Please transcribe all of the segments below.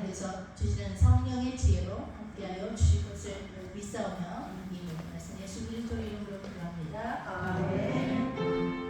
가운데서 주시는 성령의 지혜로 함께하여 주실 것을 믿사오며 이 말씀 예수 그리스도 이름으로 기도합니다. 아멘.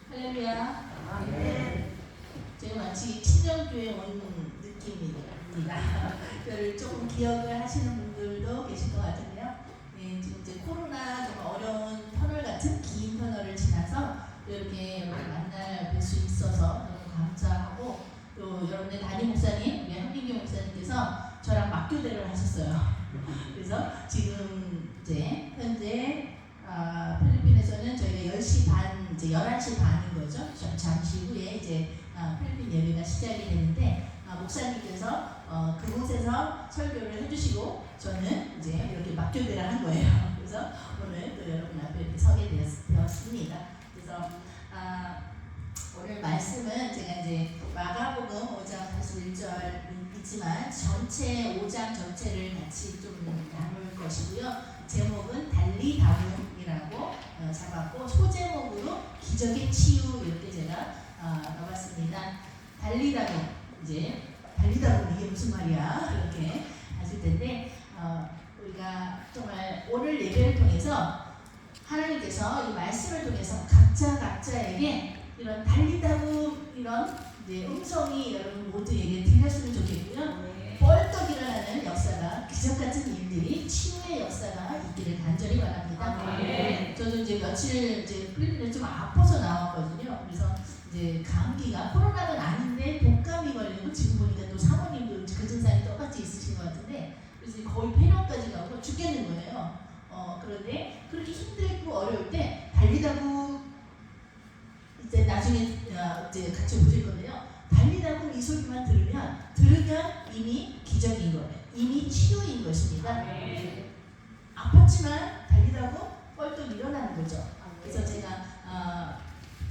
할렐루야. 아멘. 제가 마치 친정교회 온 느낌입니다. 그걸 조금 기억을 하시는 분들도 계실 것 같은데요. 네, 지금 이제 코로나 좀 어려운 터널 같은 긴 터널을 지나서 이렇게 만날 수 있어서 너무 감사하고, 또 여러분의 담임 목사님, 우리 한민규 목사님께서 저랑 막교대를 하셨어요. 그래서 지금 이제 현재 필리핀에서는 저희가 10시 반, 이제 11시 반인 거죠. 잠시 후에 이제 필리핀 예배가 시작이 되는데, 목사님께서 그곳에서 설교를 해주시고 저는 이제 이렇게 막교대를 한 거예요. 그래서 오늘 또 여러분 앞에 이렇게 서게 되었습니다. 그래서 오늘 말씀은 제가 이제 마가복음 5장 41절 있지만 전체 5장 전체를 같이 좀 나눌 것이고요. 제목은 달리다움이라고 잡았고, 소제목으로 기적의 치유 이렇게 제가 넣어봤습니다. 달리다움, 이제 달리다움 이게 무슨 말이야 이렇게 하실 텐데, 우리가 정말 오늘 예배를 통해서 하나님께서 이 말씀을 통해서 각자에게 이런 달리다움, 이런 이제 음성이 여러분 모두에게 들렸으면 좋겠고요. 벌떡 일어나는 역사가, 기적같은 일들이, 치유의 역사가 있기를 간절히 바랍니다. 저도 이제 며칠 이제 필리핀에 좀 아파서 나왔거든요. 그래서 이제 감기가 코로나는 아닌데 독감이 걸리고, 지금 보니까 또 사모님도 그 증상이 똑같이 있으신 것 같은데, 그래서 거의 폐렴까지 가고 죽겠는 거예요. 그런데 그렇게 힘들고 어려울 때 달리다고, 이제 나중에 이제 같이 보실 건데요. 달리다고 이 소리만 들으면 이미 기적인 거예요. 이미 치유인 것입니다. 아팠지만 달리다고 뻘떡 일어나는 거죠. 그래서 제가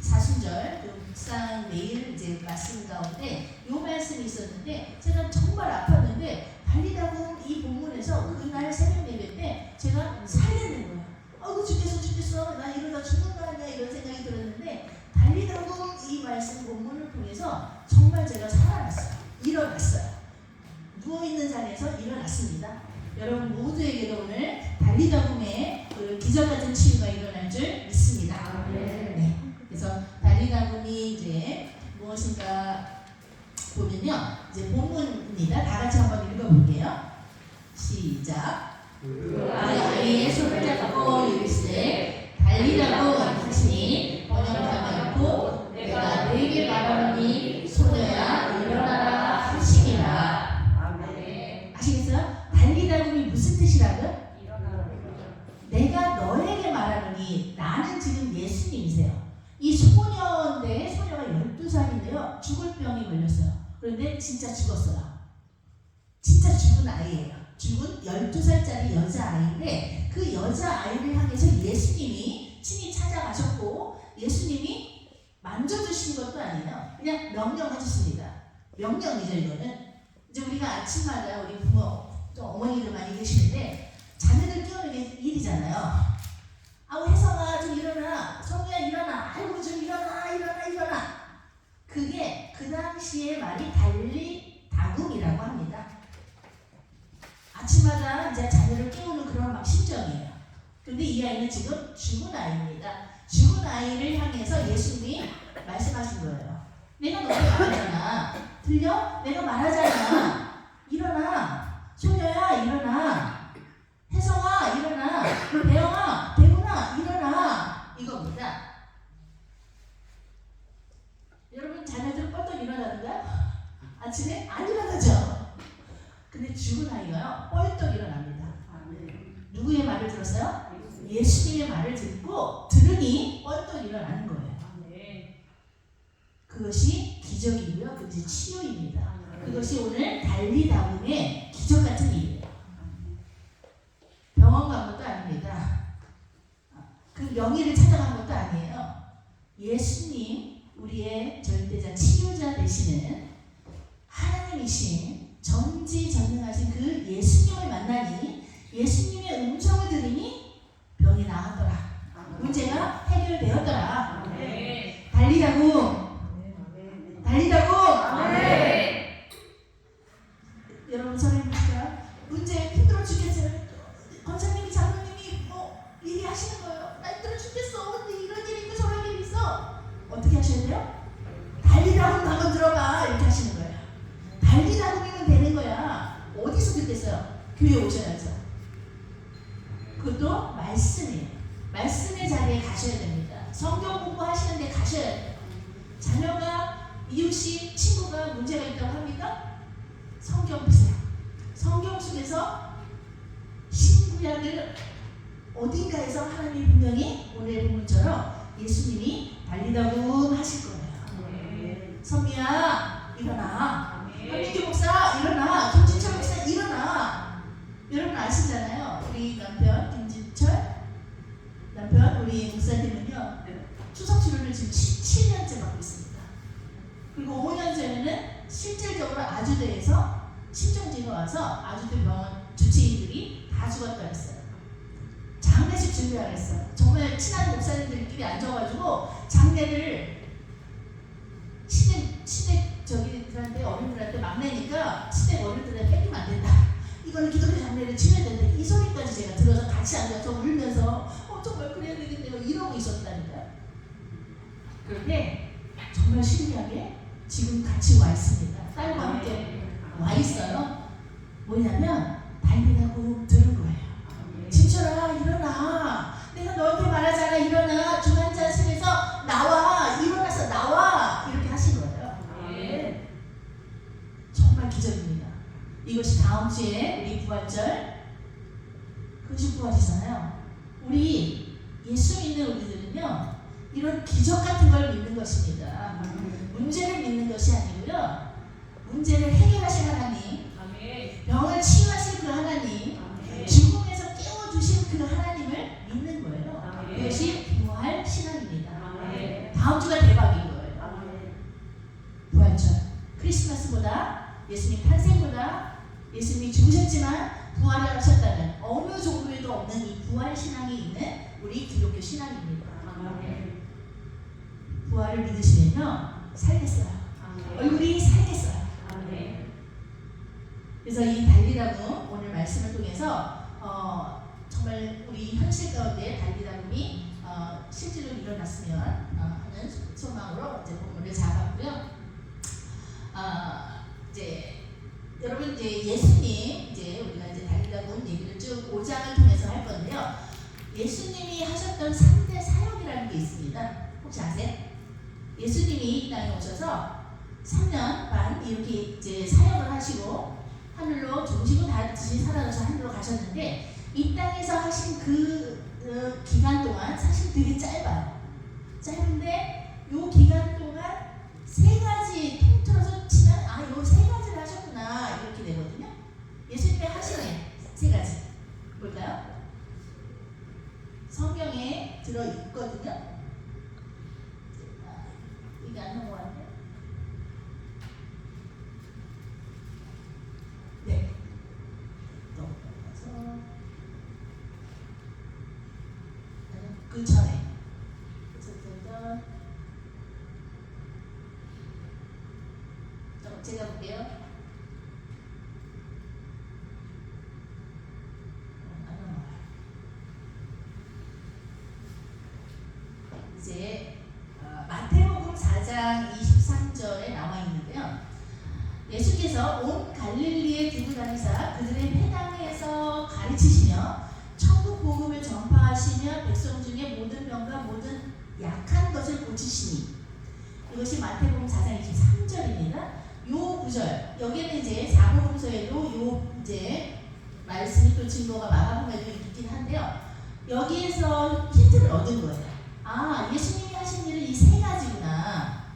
사순절 묵상 내일 이제 말씀 가운데 이 말씀이 있었는데, 제가 정말 아팠는데 달리다고 이 본문에서 그날 새벽 예배 때 제가 살려낸 거예요. 아이고 죽겠어 나 이러다 죽는 거 아니야 이런 생각이 들었는데, 달리다고 이 말씀 본문을 통해서 정말 제가 살아났어요. 일어났어요. 누워있는 자리에서 일어났습니다. 여러분 모두에게도 오늘 달리다움의 그 기적같은 치유가 일어날 줄 믿습니다. 네. 그래서 달리다움이 이제 무엇인가 보면요, 이제 본문입니다. 다 같이 한번 읽어볼게요. 시작. 아이의 손을 잡고 이르시되 달리다고 하시니 번역하였고, 내가 네게 말하노니 소녀야 일어나라 하시니라. 아멘. 아시겠어요? 달리다움이 무슨 뜻이라고요? 내가 너에게 말하노니, 나는 지금 예수님이세요. 이 소녀인데, 소녀가 12살인데요 죽을 병이 걸렸어요. 그런데 진짜 죽었어요. 진짜 죽은 아이예요. 죽은 12살짜리 여자아이인데, 그 여자아이를 향해서 예수님이 친히 찾아가셨고, 예수님이 만져주신 것도 아니에요. 그냥 명령하셨습니다. 명령이죠 이거는. 이제 우리가 아침마다 우리 부모, 또 어머니들 많이 계시는데 자녀들 깨우는 게 일이잖아요. 아우 혜성아 좀 일어나, 성우야 일어나, 아이고 좀 일어나. 그게 그 당시의 말이 달리다움이라고 합니다. 아침마다 이제 자녀를 깨우는 그런 막 심정이에요. 근데 이 아이는 지금 죽은 아이입니다. 죽은 아이를 향해서 예수님이 말씀하신 거예요. 내가 너에게 말하잖아. 들려? 내가 말하잖아. 일어나. 소녀야 일어나. 혜성아 일어나. 대영아 대구나 일어나. 이겁니다. 여러분 자녀들 뻘떡 일어나는가요? 아침에 안 일어나죠? 근데 죽은 아이가요 뻘떡 일어납니다. 누구의 말을 들었어요? 예수님의 말을 듣고 들으니 뻘떡 일어나는 거예요. 그것이 기적이고요. 그것이 치유입니다. 그것이 오늘 달리다움의 기적 같은 일이에요. 병원 간 것도 아닙니다. 그 명의를 찾아간 것도 아니에요. 예수님, 우리의 절대자 치유자 되시는 하나님이신 전지전능하신 그 예수님을 만나니 예수님의 음성을 들으니 병이 나았더라. 문제가 해결되었더라. 달리다고 여러분 선생님이니까 문제 힘들어 죽겠어요. 권사님이 장로님이 얘기하시는 거예요. 나 힘들어 죽겠어. 근데 이런 일이 있고 저런 일이 있어. 어떻게 하셔야 돼요? 달리다고 한번 들어봐. 이렇게 하시는 거예요. 달리다보면 되는 거야. 어디서 듣겠어요? 교회 오셔야죠. 그것도 말씀이에요. 말씀의 자리에 가셔야 됩니다. 성경 공부하시는데 가셔야 돼요. 자녀가, 이웃이, 친구가 문제가 있다고 합니까? 성경 보세요. 성경 속에서 신구약을 어딘가에서 하나님이 분명히 오늘 본문처럼 예수님이 달리다고 하실 거예요. 선미야 일어나. 한민규 목사 일어나. 김진철 목사 일어나. 여러분 아시잖아요. 우리 남편 김진철 남편 우리 목사님은요 추석 치료를 지금 7년째 받고 있습니다. 그리고 5년 전에는 실질적으로 아주대에서 심정지가 와서 아주대 병원 주치의들이 다 죽었다 그랬어요. 장례식 준비하라 했어요. 정말 친한 목사님들끼리 앉아가지고 장례를 시댁 저기들한테 어른들한테 막내니까 시댁 어른들한테 뺏기면 안 된다. 이거는 기독교 장례를 치러야 된다. 이 소리까지 제가 들어서 같이 앉아서 울면서 정말 그래야 되겠네요. 이러고 있었다니까요. 그런데 정말 신기하게 지금 같이 와 있습니다. 딸과 함께 와 있어요. 뭐냐면 달리다고 들은 거예요. 진철아 일어나. 내가 너한테 말하잖아. 일어나. 중환자실에서 나와. 일어나서 나와. 이렇게 하신 거예요. 정말 기적입니다. 이것이 다음 주에 우리 부활절 그것이 부활이잖아요. 우리 예수 믿는 우리들은요 이런 기적 같은 걸 믿는 것입니다. 문제를 믿는 것이 아니고요. 문제를 해결하실 하나님, 병을 치유하실 그 하나님, 죽음에서 깨워주신 그 하나님을 믿는 거예요. 그것이 부활 신앙입니다. 다음 주가 대박인 거예요. 부활절, 크리스마스보다 예수님 탄생보다 예수님이 죽으셨지만 부활을 하셨다는 어느 정도에도 없는 이 부활 신앙이 있는 우리 기독교 신앙입니다. 부활을 믿으시면요 살겠어요. 얼굴이 살겠어요. 그래서 이 달리다움 오늘 말씀을 통해서 정말 우리 현실 가운데 달리다움이 실제로 일어났으면 하는 소망으로 이제 본문을 잡았고요. 이제 여러분 이제 예수님 이제 우리가 이제 달리다움 얘기를 쭉 5장을 통해서 할 건데요. 예수님이 하셨던 3대 사역이라는 게 있습니다. 혹시 아세요? 예수님이 이 땅에 오셔서 3년 반 이렇게 이제 사역을 하시고 하늘로 죽으시고 다시 살아나서 하늘로 가셨는데 이 땅에서 하신 그 기간 동안 사실 되게 짧아요. 짧은데 이 기간 동안 세 가지 통틀어서 치면 요 세 가지를 하셨구나 이렇게 되거든요. 예수님이 하시는 세 가지 볼까요? 성경에 들어 있거든요. 이게 안 넘어갔네. 네. 넘어가서 그 전에 제가 볼게요. 안 넘어가요. 이제 마태복음 4장 23절에 나와 있는데요. 예수께서 온 갈릴리에 두고 다니사 그들의 회당에서 가르치시며 천국 복음을 전파하시며 백성 중에 모든 병과 모든 약한 것을 고치시니 이것이 마태복음 4장 23절입니다. 요 구절 여기는 이제 사복음서에도 요 이제 말씀이 또 증거가 마가복음에도 있긴 한데요. 여기에서 힌트를 얻은 거예요. 예수님이 하신 일은 이 세 가지구나.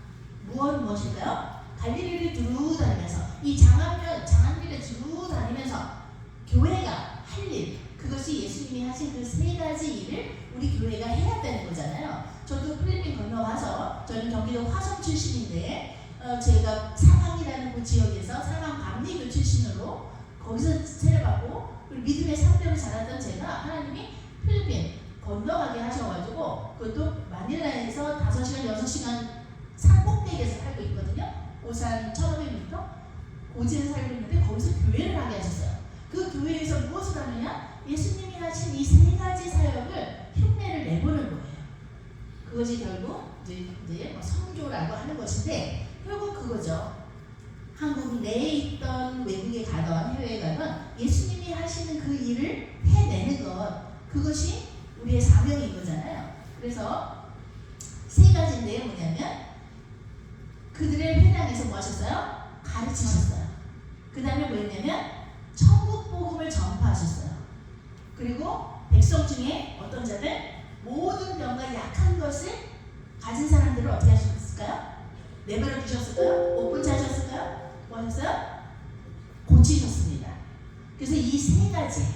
무엇일까요? 갈릴리를 두루 다니면서 이 장안길을 두루 다니면서 교회가 할 일, 그것이 예수님이 하신 그 세 가지 일을 우리 교회가 해야 되는 거잖아요. 저도 필리핀 건너가서, 저는 경기도 화성 출신인데 제가 사강이라는 그 지역에서 사강 감리교 출신으로 거기서 세례받고 믿음의 상대로 자랐던 제가 하나님이 필리핀 건너가게 하셔가지고, 그것도 마닐라에서 5시간 6시간 산 꼭대기에서 살고 있거든요. 오산 1500m 고지에 살고 있는데 거기서 교회를 하게 하셨어요. 그 교회에서 무엇을 하느냐? 예수님이 하신 이 세 가지 사역을 흉내를 내보는 거예요. 그것이 결국 이제 뭐 선교라고 하는 것인데, 결국 그거죠. 한국 내에 있던, 외국에 가던, 해외에 가던 예수님이 하시는 그 일을 해내는 것, 그것이 우리의 사명인 거잖아요. 그래서 세 가지인데 뭐냐면, 그들의 회당에서 뭐 하셨어요? 가르치셨어요. 그 다음에 뭐였냐면 천국 복음을 전파하셨어요. 그리고 백성 중에 어떤 자들, 모든 병과 약한 것을 가진 사람들을 어떻게 하셨을까요? 내버려 두셨을까요? 못 본체 하셨을까요? 뭐 하셨어요? 고치셨습니다. 그래서 이 세 가지,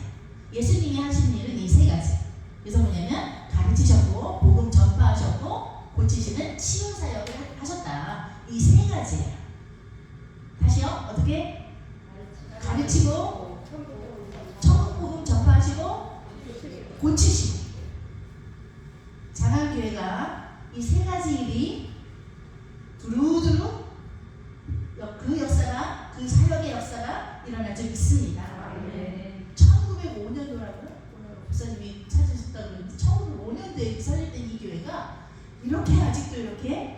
예수님이 하신 일은 이 세 가지. 그래서 뭐냐면 가르치셨고, 복음 전파하셨고, 고치시는 치유 사역을 하셨다. 이 세 가지예요. 다시요. 어떻게? 가르치고, 천국 복음 전파하시고, 고치시고. 장안교회가 이 세 가지 일이 두루두루 그 역사가, 그 사역의 역사가 일어난 적이 있습니다. 1905년도라고요? 오늘 목사님이 찾으셨다고 그랬는데 1905년도에 설립된 이 교회가 이렇게 아직도 이렇게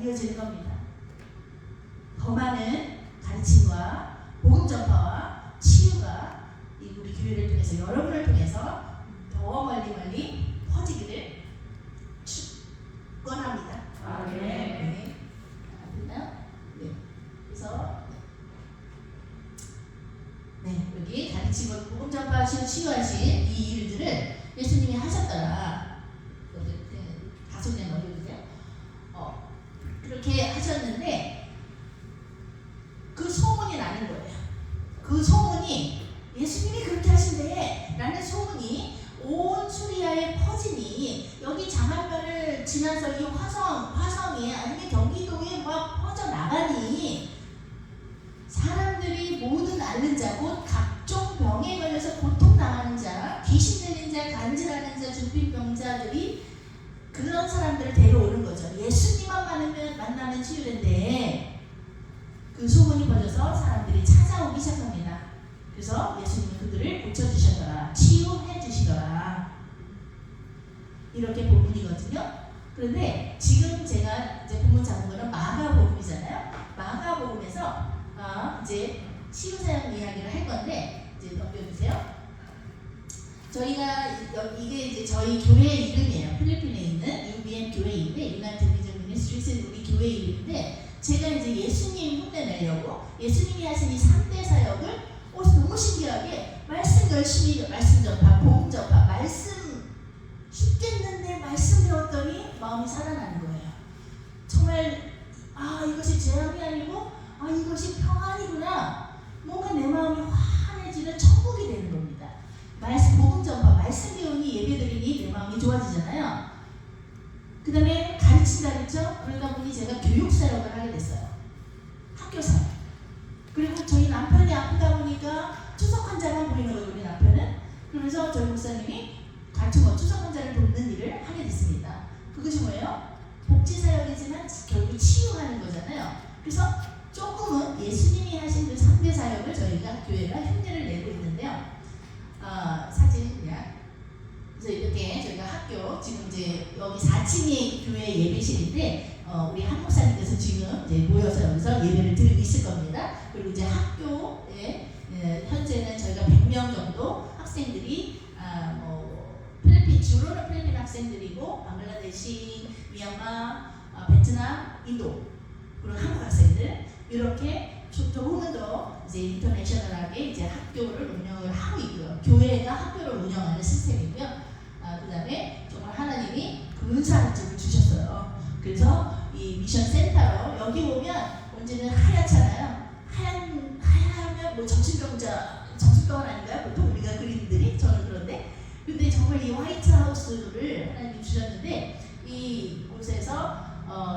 이어지는 겁니다. 더 많은 가르침과 복음 전파와 치유가 우리 교회를 통해서, 여러분을 통해서 더 멀리 퍼지기를 축원합니다. 네. 네. 그래서 여기 가르치고 복음 전파하시고 치유하신 이 일들을 예수님이 하셨더라. 다소년 넘겨주세요. 그렇게 하셨는데 그 소문이 나는 거예요. 그 소문이 예수님이 그렇게 하신대 라는 소문이 온 수리아에 퍼지니, 여기 장안면을 지나서 이 화성에 아니면 경기도에 막 퍼져나가니, 사람들이 모든 앓는 자, 곧 각종 병에 걸려서 고통당하는 자, 귀신 들린 자, 간질하는 자, 중풍병자들이 그런 사람들을 데려오는 거죠. 예수님만 만나면 치유된대. 그 소문이 퍼져서 사람들이 찾아오기 시작합니다. 그래서 예수님은 그들을 고쳐주셨더라, 치유해 주시더라, 이렇게 본문이거든요. 그런데 지금 제가 이제 본문 잡은 거는 마가복음이잖아요. 마가복음에서 이제 치유사역 이야기를 할 건데, 이제 넘겨주세요. 저희가 이게 이제 저희 교회 이름이에요. 필리핀에 있는 UBM 교회 이름인데, United Vision Ministries, 우리 교회 이름인데, 제가 이제 예수님 흉내 내려고 예수님이 하신 이 3대 사역을 너무 신기하게 말씀 열심히, 말씀 전파, 복음 전파, 말씀 죽겠는데 말씀 배웠더니 마음이 살아나는 거예요. 정말 이것이 죄악이 아니고 이것이 평안이구나. 뭔가 내 마음이 환해지는 천국이 되는 겁니다. 말씀, 복음 전파, 말씀 배우니, 예배 드리니 내 마음이 좋아지잖아요. 그 다음에 가르친다 그랬죠? 그러다 보니 제가 교육 사역을 하게 됐어요. 학교 사역. 그리고 저희 남편이 아프다 보니까 투석 환자만 보이는 거예요, 우리 남편은. 그래서 저희 목사님이 같이 투석 환자를 돕는 일을 하게 됐습니다. 그것이 뭐예요? 복지사역이지만 결국 치유하는 거잖아요. 그래서 조금은 예수님이 하신 그 3대 사역을 저희가 교회가 흉내를 내고 있는데요. 사진 그냥. 그래서 이렇게 저희가 학교, 지금 이제 여기 4층이 교회 예배실인데, 우리 한 목사님께서 지금 이제 모여서 여기서 예배를 드리고 있을 겁니다. 그리고 이제 학교에 현재는 저희가 100명 정도 학생들이 필리핀, 주로는 필리핀 학생들이고, 방글라데시, 미얀마, 베트남, 인도, 그리고 한국 학생들, 이렇게 조금은 더 이제 인터내셔널하게 이제 학교를 운영을 하고 있고요. 교회가 학교를 운영하는 시스템이고요. 그 다음에 정말 하나님이 그 은사를 주셨어요. 그래서 이 이 미션 센터로 여기 보면 언제는 하얗잖아요. 하얗면 뭐 정신병원 아닌가요? 보통 우리가 그림들이 저는 그런데 근데 정말 이 화이트 하우스를 하나님 주셨는데 이 곳에서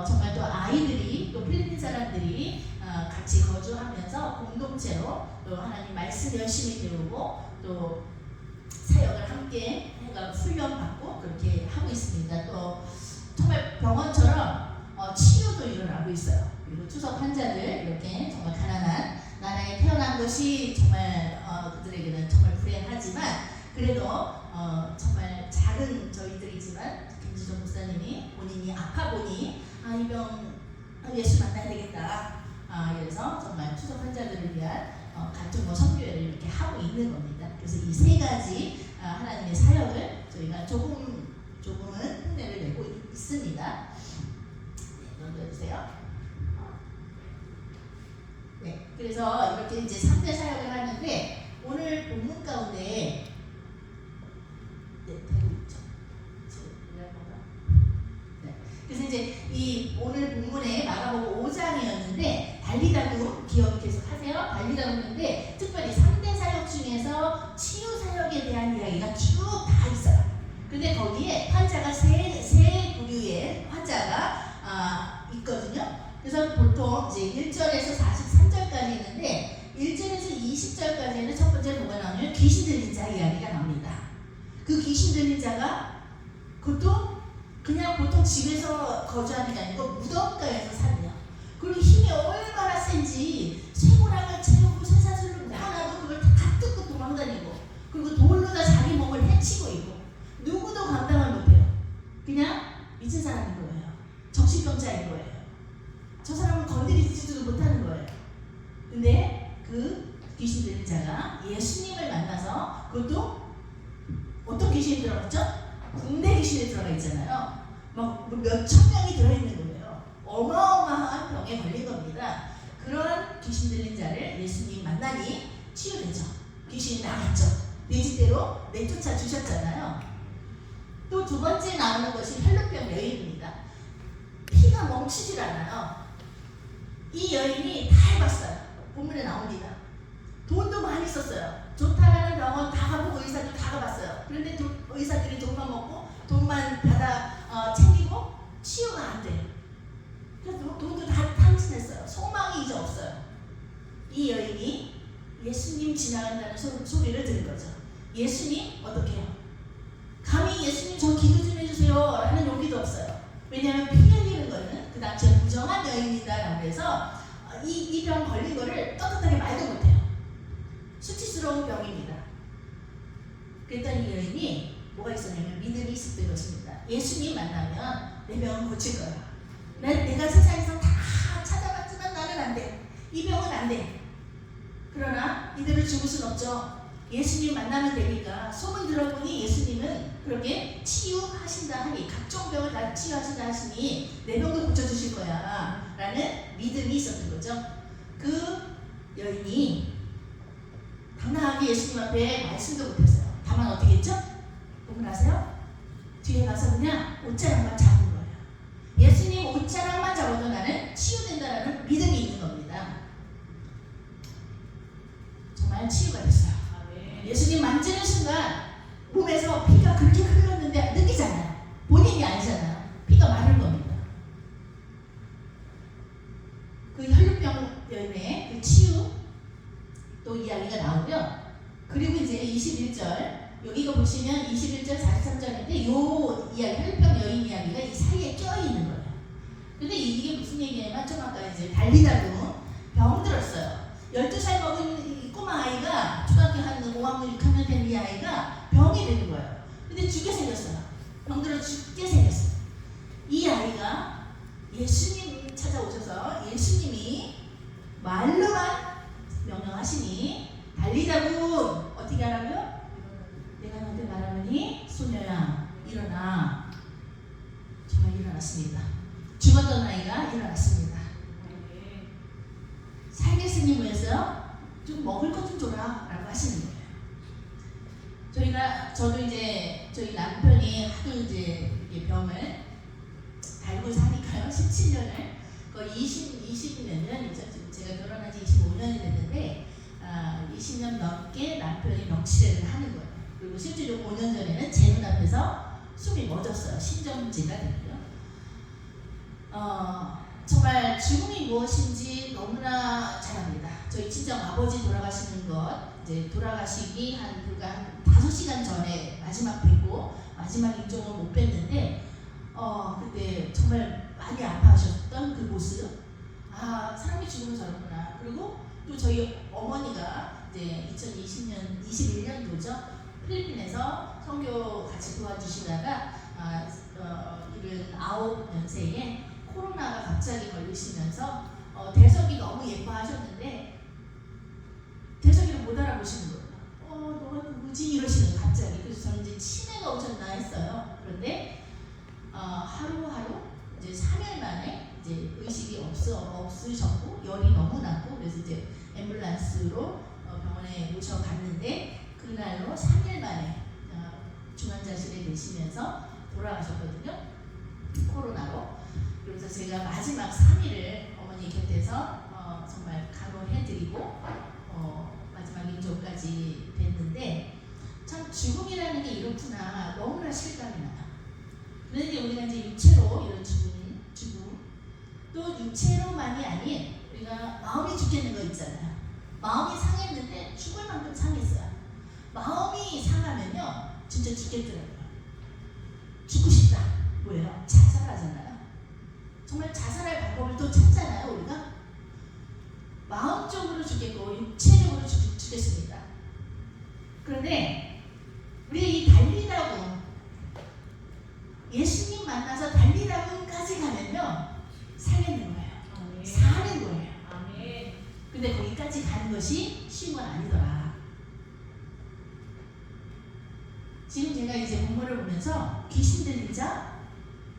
정말 또 아이들이 또 필리핀 사람들이 같이 거주하면서 공동체로 또 하나님 말씀 열심히 배우고 또 사역을 함께 해가 훈련받고 그렇게 하고 있습니다. 또 정말 병원처럼 치유도 일어나고 있어요. 그리고 투석 환자들 이렇게 정말 가난한 나라에 태어난 것이 정말 그들에게는 정말 불행하지만 그래도 정말 작은 저희들이지만 김지종 목사님이 본인이 아파 보니 이 병 예수 만나야 되겠다. 그래서 정말 투석 환자들을 위한 같은 선교회를 이렇게 하고 있는 겁니다. 그래서 이 세 가지 하나님의 사역을 저희가 조금은 흉내를 내고 있습니다. 네, 넘겨주세요. 네, 그래서 이렇게 이제 3대 사역을 하는데 오늘 본문 가운데 되고 있죠. 네, 그래서 이제 이 오늘 본문에 마가복음 5장이었는데 달리다금 기억 계속 하세요. 달리다금인데 특별히 3대 사역 중에서 치유 사역에 대한 이야기가 쭉 다 있어요. 근데 거기에 환자가 세 부류의 환자가 있거든요. 그래서 보통 이제 1절에서 43절까지 있는데 1절에서 20절까지는 첫 번째 뭐가 나오냐면 귀신 들린 자 이야기가 나옵니다. 그 귀신 들린 자가 그것도 그냥 보통 집에서 거주하는 게 아니고 무덤가에서 살아요. 그리고 힘이 얼마나 센지 쇠고랑을 채우고 쇠사슬로 하나도 그걸 다 뜯고 도망다니고 그리고 돌로 다 자기 몸을 해치고 있고 누구도 감당을 못해요. 그냥 미친 사람인 거예요. 정신병자인 거예요. 저 사람은 건드리지도 못하는 거예요. 근데 그 귀신 들린 자가 예수님을 만나서 그것도 어떤 귀신이 들어갔죠? 군대 귀신이 들어가 있잖아요. 막 몇천 명이 들어있는 거예요. 어마어마한 병에 걸린 겁니다. 그런 귀신 들린 자를 예수님 만나니 치유되죠. 귀신이 나갔죠. 내 집대로 내쫓아 주셨잖아요. 또 두 번째 나오는 것이 혈루병 여인입니다. 피가 멈추질 않아요. 이 여인이 다 해봤어요. 본문에 나옵니다. 돈도 많이 썼어요. 좋다라는 병원 다 가보고 의사도 다 가봤어요. 그런데 의사들이 돈만 먹고 돈만 받아 챙기고 치유가 안 돼요. 그래서 돈도 다 탕진했어요. 소망이 이제 없어요. 이 여인이 예수님 지나간다는 소리를 들은 거죠. 예수님 어떻게 해요? 감히 예수님 저 기도 좀 해주세요 라는 용기도 없어요. 왜냐하면 피 흘리는 거는 그 당시에 부정한 여인이다라고 해서 이 병 걸린 거를 떳떳하게 말도 못해요. 수치스러운 병입니다. 그랬더니 이 여인이 뭐가 있었냐면 믿음이 있었던 것입니다. 예수님 만나면 내 병은 고칠 거야. 내가 세상에서 다 찾아봤지만 나는 안 돼. 이 병은 안 돼. 그러나 이대로 죽을 순 없죠. 예수님 만나면 되니까 소문 들어보니 예수님은 그렇게 치유하신다 하니 각종 병을 다 치유하신다 하시니 내 병도 고쳐주실 거야 라는 믿음이 있었던 거죠. 그 여인이 당당하게 예수님 앞에 말씀도 못했어요. 다만 어떻게 했죠? 보면 아세요? 뒤에 가서 그냥 옷자락만 잡은 거예요. 예수님 옷자락만 잡아도 나는 치유된다라는 믿음이 있는 겁니다. 정말 치유가 됐어요. 예수님 만지는 순간 몸에서 피가 그렇게 흘렀는데 느끼잖아요. 본인이 아니잖아요. 피가 마른 겁니다. 그 혈루병 여인의 그 치유 또 이야기가 나오고요. 그리고 이제 21절 여기가 보시면 21절 43절인데 요 이야기 혈루병 여인 이야기가 이 사이에 껴있는 거예요. 근데 이게 무슨 얘기냐면 좀 아까 이제 달리다금 병 들었어요. 12살 먹은 꼬마 아이가 초등학교 한 5학년 6학년 된 이 아이가 병이 되는 거예요. 근데 죽게 생겼어요. 병들어 죽게 생겼어요. 이 아이가 예수님 찾아오셔서 예수님이 말로만 명령하시니 달리다금 어떻게 하라고요? 내가 너한테 말하노니 소녀야 일어나. 정말 일어났습니다. 죽었던 아이가 일어났습니다. 살겠으니 뭐였어요? 좀 먹을 것 좀 줘라 라고 하시는 거예요. 저도 이제 저희 남편이 하도 이제 병을 달고 사니까요. 17년을 거의 20몇 년이죠. 지금 제가 결혼한 지 25년이 됐는데 20년 넘게 남편이 명치레를 하는 거예요. 그리고 실제로 5년 전에는 제 눈앞에서 숨이 멎었어요. 심정지가 됐고요. 정말 죽음이 무엇인지 너무나 잘 압니다. 저희 친정 아버지 돌아가시는 것, 이제 돌아가시기 한 불과 한 5시간 전에 마지막 뵙고 마지막 인종을 못 뵀는데 그때 정말 많이 아파하셨던 그 모습, 사람이 죽으면 저러구나. 그리고 또 저희 어머니가 이제 2021년도죠. 필리핀에서 선교 같이 도와주시다가 79년생에 코로나가 갑자기 걸리시면서 대석이 너무 예뻐하셨는데 대석이를 못 알아보시는 거예요. 너가 누구지? 이러시는 거예요, 갑자기. 그래서 저는 이제 치매가 오셨나 했어요. 그런데 하루하루 이제 3일 만에 이제 의식이 없으셨고 열이 너무 났고 그래서 이제 앰뷸런스로 병원에 모셔갔는데 그날로 3일 만에 중환자실에 계시면서 돌아가셨거든요. 코로나로. 그래서 제가 마지막 3일을 어머니 곁에서 정말 간호해드리고 마지막 인조까지 뵀는데 참 죽음이라는 게 이렇구나 너무나 실감이 나요. 그런데 우리가 이제 육체로 이런 죽음 또 육체로만이 아닌 우리가 마음이 죽겠는 거 있잖아요. 마음이 상했는데 죽을 만큼 상했어요. 마음이 상하면요 진짜 죽겠더라고요. 죽고 싶다. 뭐예요? 자살하잖아요. 정말 자살할 방법을 또 찾잖아요. 우리가 마음적으로 죽겠고 육체적으로 죽겠습니다. 그런데 우리 이 달리다군 예수님 만나서 달리다군까지 가면요 살겠는 거예요. 아멘. 사는 거예요. 아멘. 근데 거기까지 가는 것이 쉬운 건 아니더라. 지금 제가 이제 본문을 보면서 귀신 들린 자,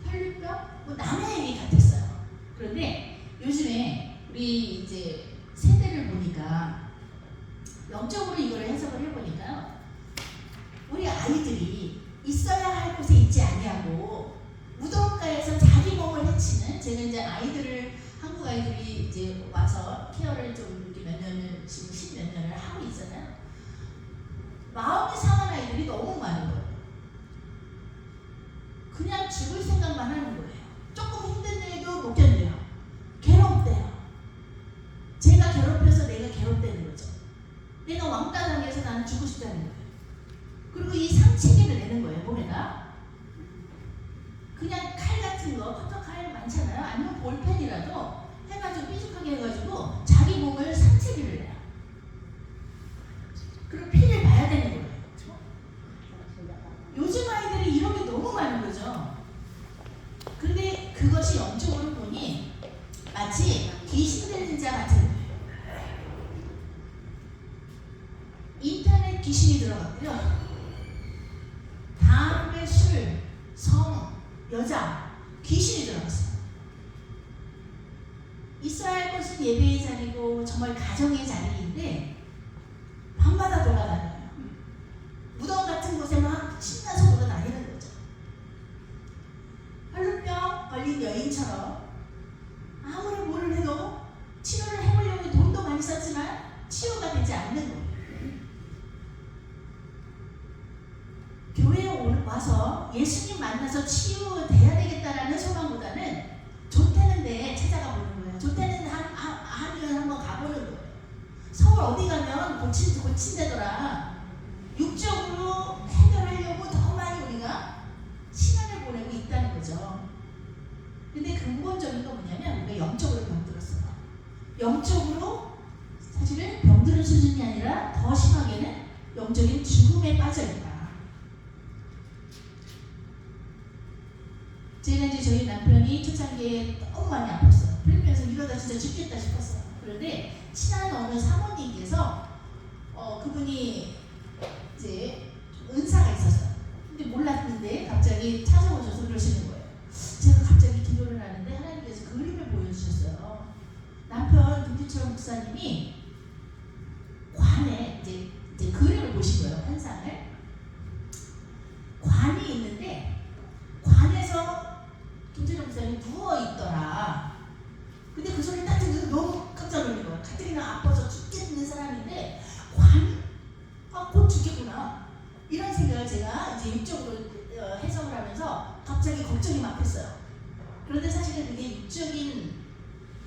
혈류병, 남의 얘기 같았어요. 그런데 요즘에 우리 이제 세대를 보니까 영적으로 이걸 해석을 해보니까요, 우리 아이들이 있어야 할 곳에 있지 아니하고 무덤가에서 자기 몸을 해치는, 제가 이제 아이들을 한국 아이들이 이제 와서 케어를 좀 이렇게 몇 년을 지금 10몇 년을 하고 있잖아요. 마음이 상한 아이들이 너무 많은 거예요. 그냥 죽을 생각만 하는 거예요. 조금 힘든 일도 못 견뎌요. 괴롭대요. 제가 괴롭혀서 내가 괴롭대는 거죠. 내가 왕따 당해서 나는 죽고 싶다는 거예요. 그리고 이 상체기를 내는 거예요, 몸에다. 그냥 칼 같은 거, 커터칼 많잖아요. 아니면 볼펜이라도 해가지고 삐죽하게 해가지고 자기 몸을 상체기를 내요. 그리고 피를 봐야 되는 거예요. 요즘 아이들이 이런 게 너무 많은 거죠. 근데 그것이 영적으로 보니 마치 귀신 들린 자 같은 거예요. 인터넷 귀신이 들어갔고요. 담배, 술, 성, 여자, 귀신이 들어갔어요. 있어야 할 것은 예배의 자리고 정말 가정의 자리인데 밤마다 돌아다녀요. 무덤 같은 곳에 막 신나서 돌아다니는 거죠. 혈루병 걸린 여인처럼 아무리 뭐를 해도 치료를 해보려고 돈도 많이 썼지만 치유가 되지 않는 거예요. 교회에 와서 예수님 만나서 치유돼야 되겠다라는 소망보다는 좋다는데 찾아가 보는 거예요. 좋다는 하면 한번 가보는 거예요. 서울 어디 가면 고친다더라. 육적으로 해결하려고 더 많이 우리가 시간을 보내고 있다는 거죠. 근데 근본적인 건 뭐냐면 우리가 영적으로 병들었어요. 영적으로 사실은 병드는 수준이 아니라 더 심하게는 영적인 죽음에 빠져있다. 제가 이제 저희 남편이 초창기에 너무 많이 아팠어요. 필리핀에서 이러다 진짜 죽겠다 싶었어요. 그런데 친한 어느 사모님께서 그분이 이제 은사가 있었어요. 근데 몰랐는데 갑자기 찾아오셔서 그러시는 거예요. 제가 갑자기 기도를 하는데 하나님께서 그림을 보여주셨어요. 남편 김기철 목사님이 관에 이제 그림을 보신 거예요. 환상을. 관이 있는데 관에서 김철 목사님이 누워있더라.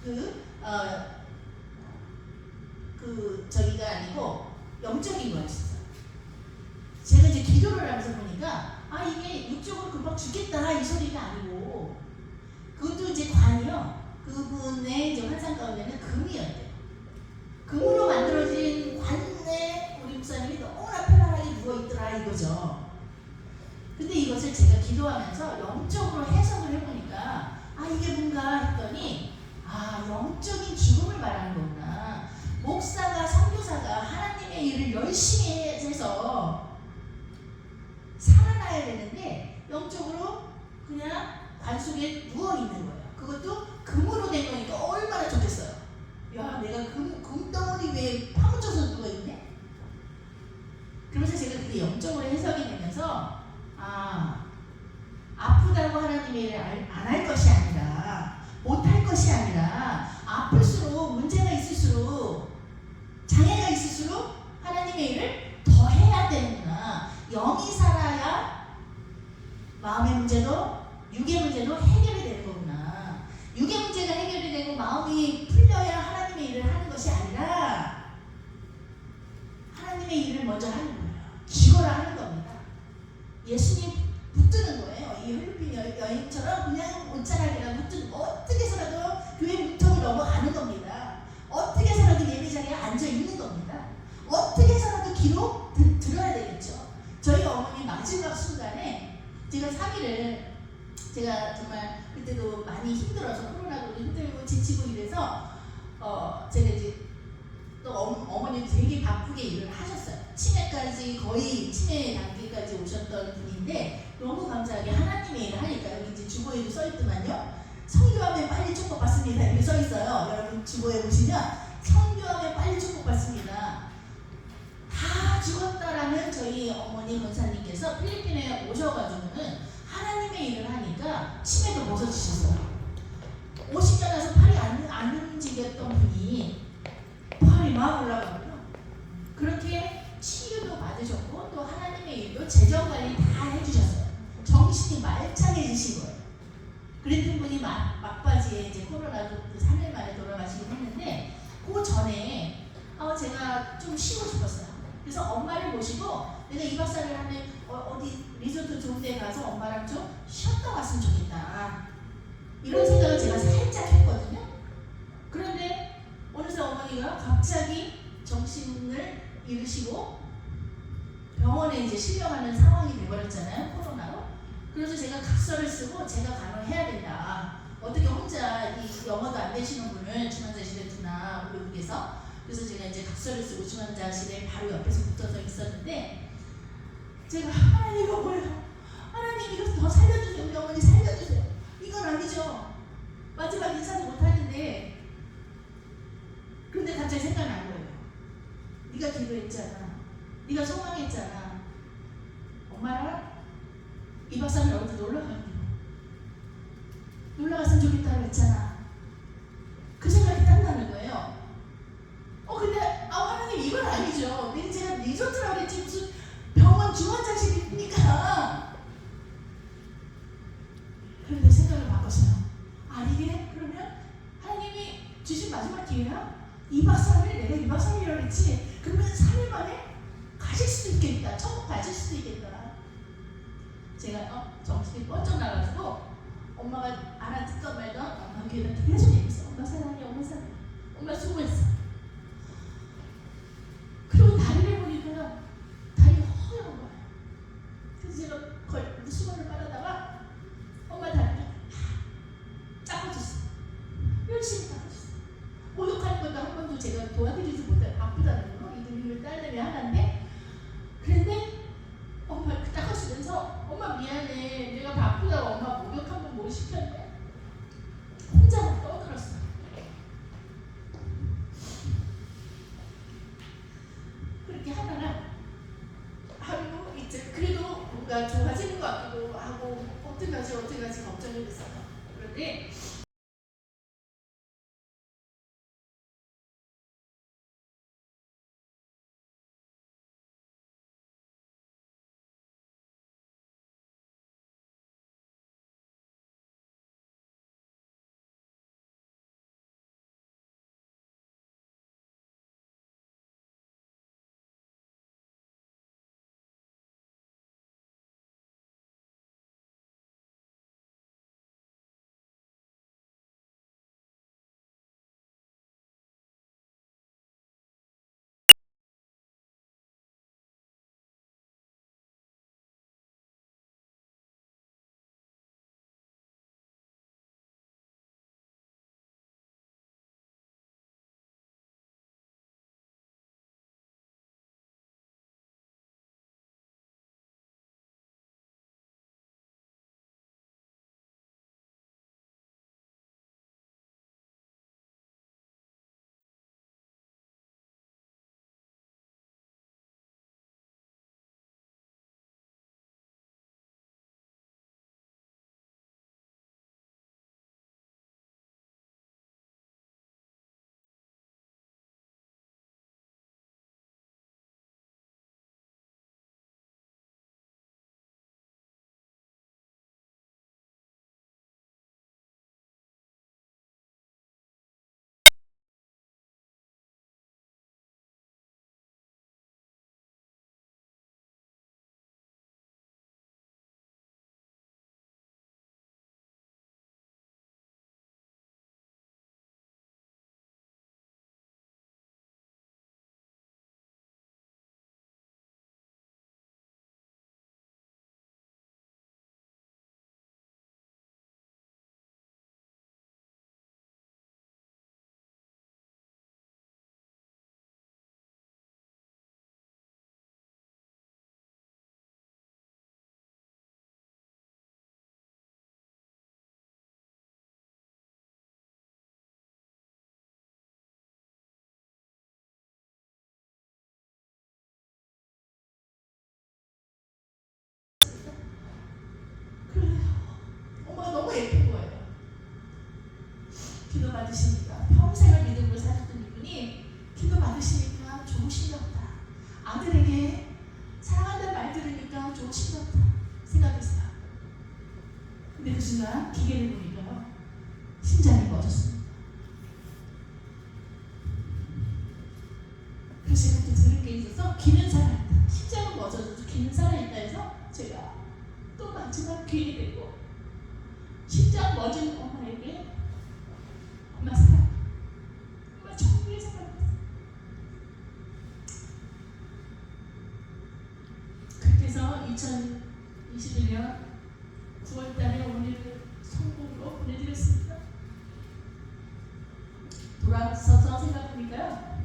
그, 저기가 아니고 영적인 거였어요. 제가 이제 기도를 하면서 보니까 이게 육적으로 금방 죽겠다 이 소리가 아니고 그것도 이제 관이요. 그분의 이제 환상 가운데는 금이었대요. 금으로 만들어진 관에 우리 목사님이 너무나 편안하게 누워있더라 이거죠. 근데 이것을 제가 기도하면서 영적으로 해석을 해보니까 이게 뭔가 했더니 영적인 죽음을 말하는 거구나. 목사가 선교사가 하나님의 일을 열심히 해서 살아나야 되는데 영적으로 그냥 관 속에 누워있는 거예요. 그것도 금으로 된 거니까 얼마나 좋겠어요. 야, 내가 금덩어리 위에 파묻혀서 누워있네? 그러면서 제가 그게 영적으로 해석이 되면서 아프다고 하나님의 일을 안 할 것이 아니라 못할 것이 아니라 아플수록 문제가 있을수록 장애가 있을수록 하나님의 일을 더 해야 되는구나. 영이 살아야 마음의 문제도 육의 문제도 해결이 되는 거구나. 육의 문제가 해결이 되고 마음이 풀려야 하나님의 일을 하는 것이 아니라 하나님의 일을 먼저 하는 거예요. 죽어라 하는 겁니다. 예수님 붙드는 거예요. 이 필리핀 여인처럼 그냥 옷자락이나 붙든 어떻게 해서라도 교회 문턱을 넘어가는 겁니다. 어떻게 해서라도 예배 자리에 앉아 있는 겁니다. 어떻게 해서라도 기록 들어야 되겠죠. 저희 어머니 마지막 순간에 제가 3일을 제가 정말 그때도 많이 힘들어서 코로나도 힘들고 지치고 이래서 제가 이제 또 어머니 되게 바쁘게 일을 하셨어요. 치매까지 거의 치매 단계까지 오셨던 분인데 너무 감사하게 하나님의 일을 하니까 여기 이제 주보에도 써있더만요. 성교하면 빨리 축복받습니다 이렇게 써있어요. 여러분 주보에 보시면 성교하면 빨리 축복받습니다. 다 죽었다라는 저희 어머니 권사님께서 필리핀에 오셔가지고는 하나님의 일을 하니까 치매도 벗어지셨어요. 50년 와서 팔이 안 움직였던 분이 팔이 막 올라가고요. 그렇게 치유도 받으셨고 또 하나님의 일도 재정관리 다 해주셨어요. 정신이 말짱해지신 거예요. 그랬던 분이 막바지에 이제 코로나도 3일 만에 돌아가시긴 했는데 그 전에 제가 좀 쉬고 싶었어요. 그래서 엄마를 모시고 내가 2박 4일 하면 어디 리조트 좋은 데 가서 엄마랑 좀 쉬었다 왔으면 좋겠다. 이런 생각을 제가 살짝 했거든요. 그런데 어느새 어머니가 갑자기 정신을 잃으시고 병원에 이제 실려가는 상황이 돼버렸잖아요. 코로나로. 그래서 제가 각서를 쓰고 제가 간호해야 된다. 어떻게 혼자 이 영어도 안 되시는 분을 중환자실에 두나 외국에서. 그래서 제가 이제 각서를 쓰고 중환자실에 바로 옆에서 붙어서 있었는데 제가 하나님 이거 뭐예요? 하나님 이거 더 살려주세요. 우리 어머니 살려주세요. 이건 아니죠. 마지막 인사도 못하는데 그런데 갑자기 생각난 거예요. 네가 기도했잖아. 네가 소망했잖아. 엄마랑 2박 3일 어디 놀러 갔으면 좋겠다고 했잖아. 그 생각이 딱 나는 거예요. 근데 하나님 이건 아니죠. 제가 리조트라고 그랬지 무슨 병원 중환자실이니까. 그런데 생각을 바꿨어요. 이게 그러면 하나님이 주신 마지막 기회야? 2박 3일 내가 2박 3일이라고 그랬지. 그러면 3일 만에 가실 수도 있겠다. 천국 가실 수도 있겠다. 제가 정신이 번쩍 나가지고 엄마가 알아듣던 말던 엄마 귀에다 계속 얘기했어. 엄마 사랑해, 엄마 사랑해, 엄마 수고했어. 그리고 다리를 보니까 다리가 허연 거야. 그래서 제가 거의 수건을 빨아다가 엄마 다리를 닦아줬어. 열심히 닦아줬어. 목욕하는 것도 한 번도 제가 도와드리지 못해. 바쁘다는 거. 이들 딸내미 하나인데. 그런데 엄마 닦아주면서 엄마 미안해. 내가 바쁘다고 엄마 목욕 한 번 못 시켰네. 혼자 막 떠들었어. 그렇게 하다가 하루 이제 그래도 뭔가 좋아지는 것 같기도 하고 어떻게 하지 걱정이 됐어요. 그런데 받으시니까 평생을 믿음으로 사셨던 이분이 기도 받으시니까 좋으신가 보다. 아들에게 사랑한다는 말 들으니까 좋으신가 보다 생각했어요. 근데 그 순간 기계를 보니까 심장이 멎었습니다. 그래서 제가 또 들은 게 있어서 귀는 살아있다. 심장은 멎어도 귀는 살아있다 해서 제가 또 마지막 귀인이 되고 심장 멎은 엄마에게 엄마 사랑, 엄마 천국에 사랑했어. 그렇게 해서 2021년 9월달에 오늘을 성공으로 보내드렸습니다. 돌아서서 생각하니까요,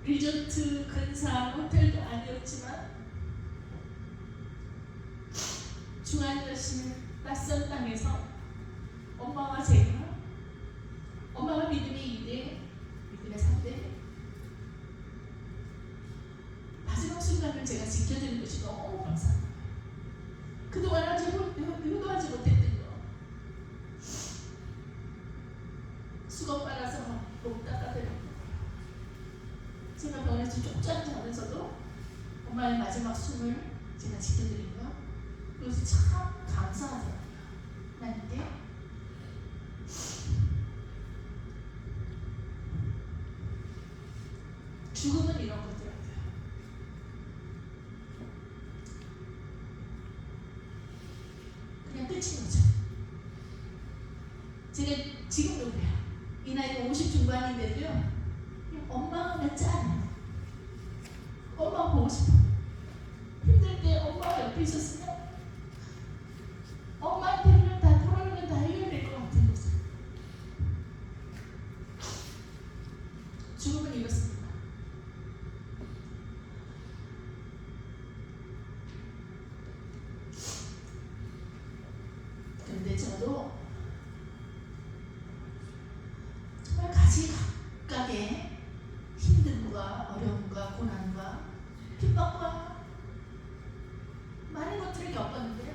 리조트 근사 호텔도 아니었지만 중환자실 낯선 땅에서 엄마와 제가, 엄마가 믿음의 2대, 믿음의 3대, 마지막 순간을 제가 지켜드리는 것이 너무 감사합니다. 그동안 아직 의도하지 못했던 거, 수건 빨아서 목 닦아드리고, 제가 병원에서 쪽잠 자면서도 엄마의 마지막 숨을 제가 지켜드린 거, 그것이 참 감사하더라고요. 하나님께. 죽음은 이런 거더라고요. 그냥 끝인 거죠. 제가 지금도 그래요. 이 나이가 50 중반인데도요, 그냥 엄마가 나 짠해요. 엄마 보고 싶어. 힘들 때 엄마가 옆에 있었으면 엄마한테 그냥 다 돌아오면 다 해결될 것 같은 거죠. 죽음은 이렇습니다. 그런데 저도 정말 가지각각의 힘듦과 어려움과 고난과 핍박과 많은 것들을 겪었는데요,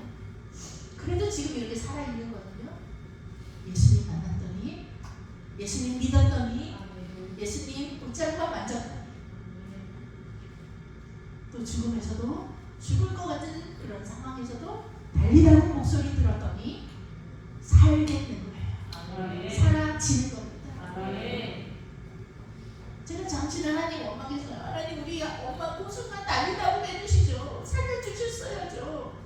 그래도 지금 이렇게 살아있는 거는요, 예수님 만났더니, 예수님 믿었더니, 예수님 옷장과 만졌더니, 또 죽음에서도, 죽을 것 같은 그런 상황에서도 달리다는 목소리 들었더니 살겠는 거예요. 살아지는 겁니다. 제가 잠시 하나님 원망해서, 하나님 우리 엄마 고순간 달리다고 해주시죠. 살려주셨어야죠.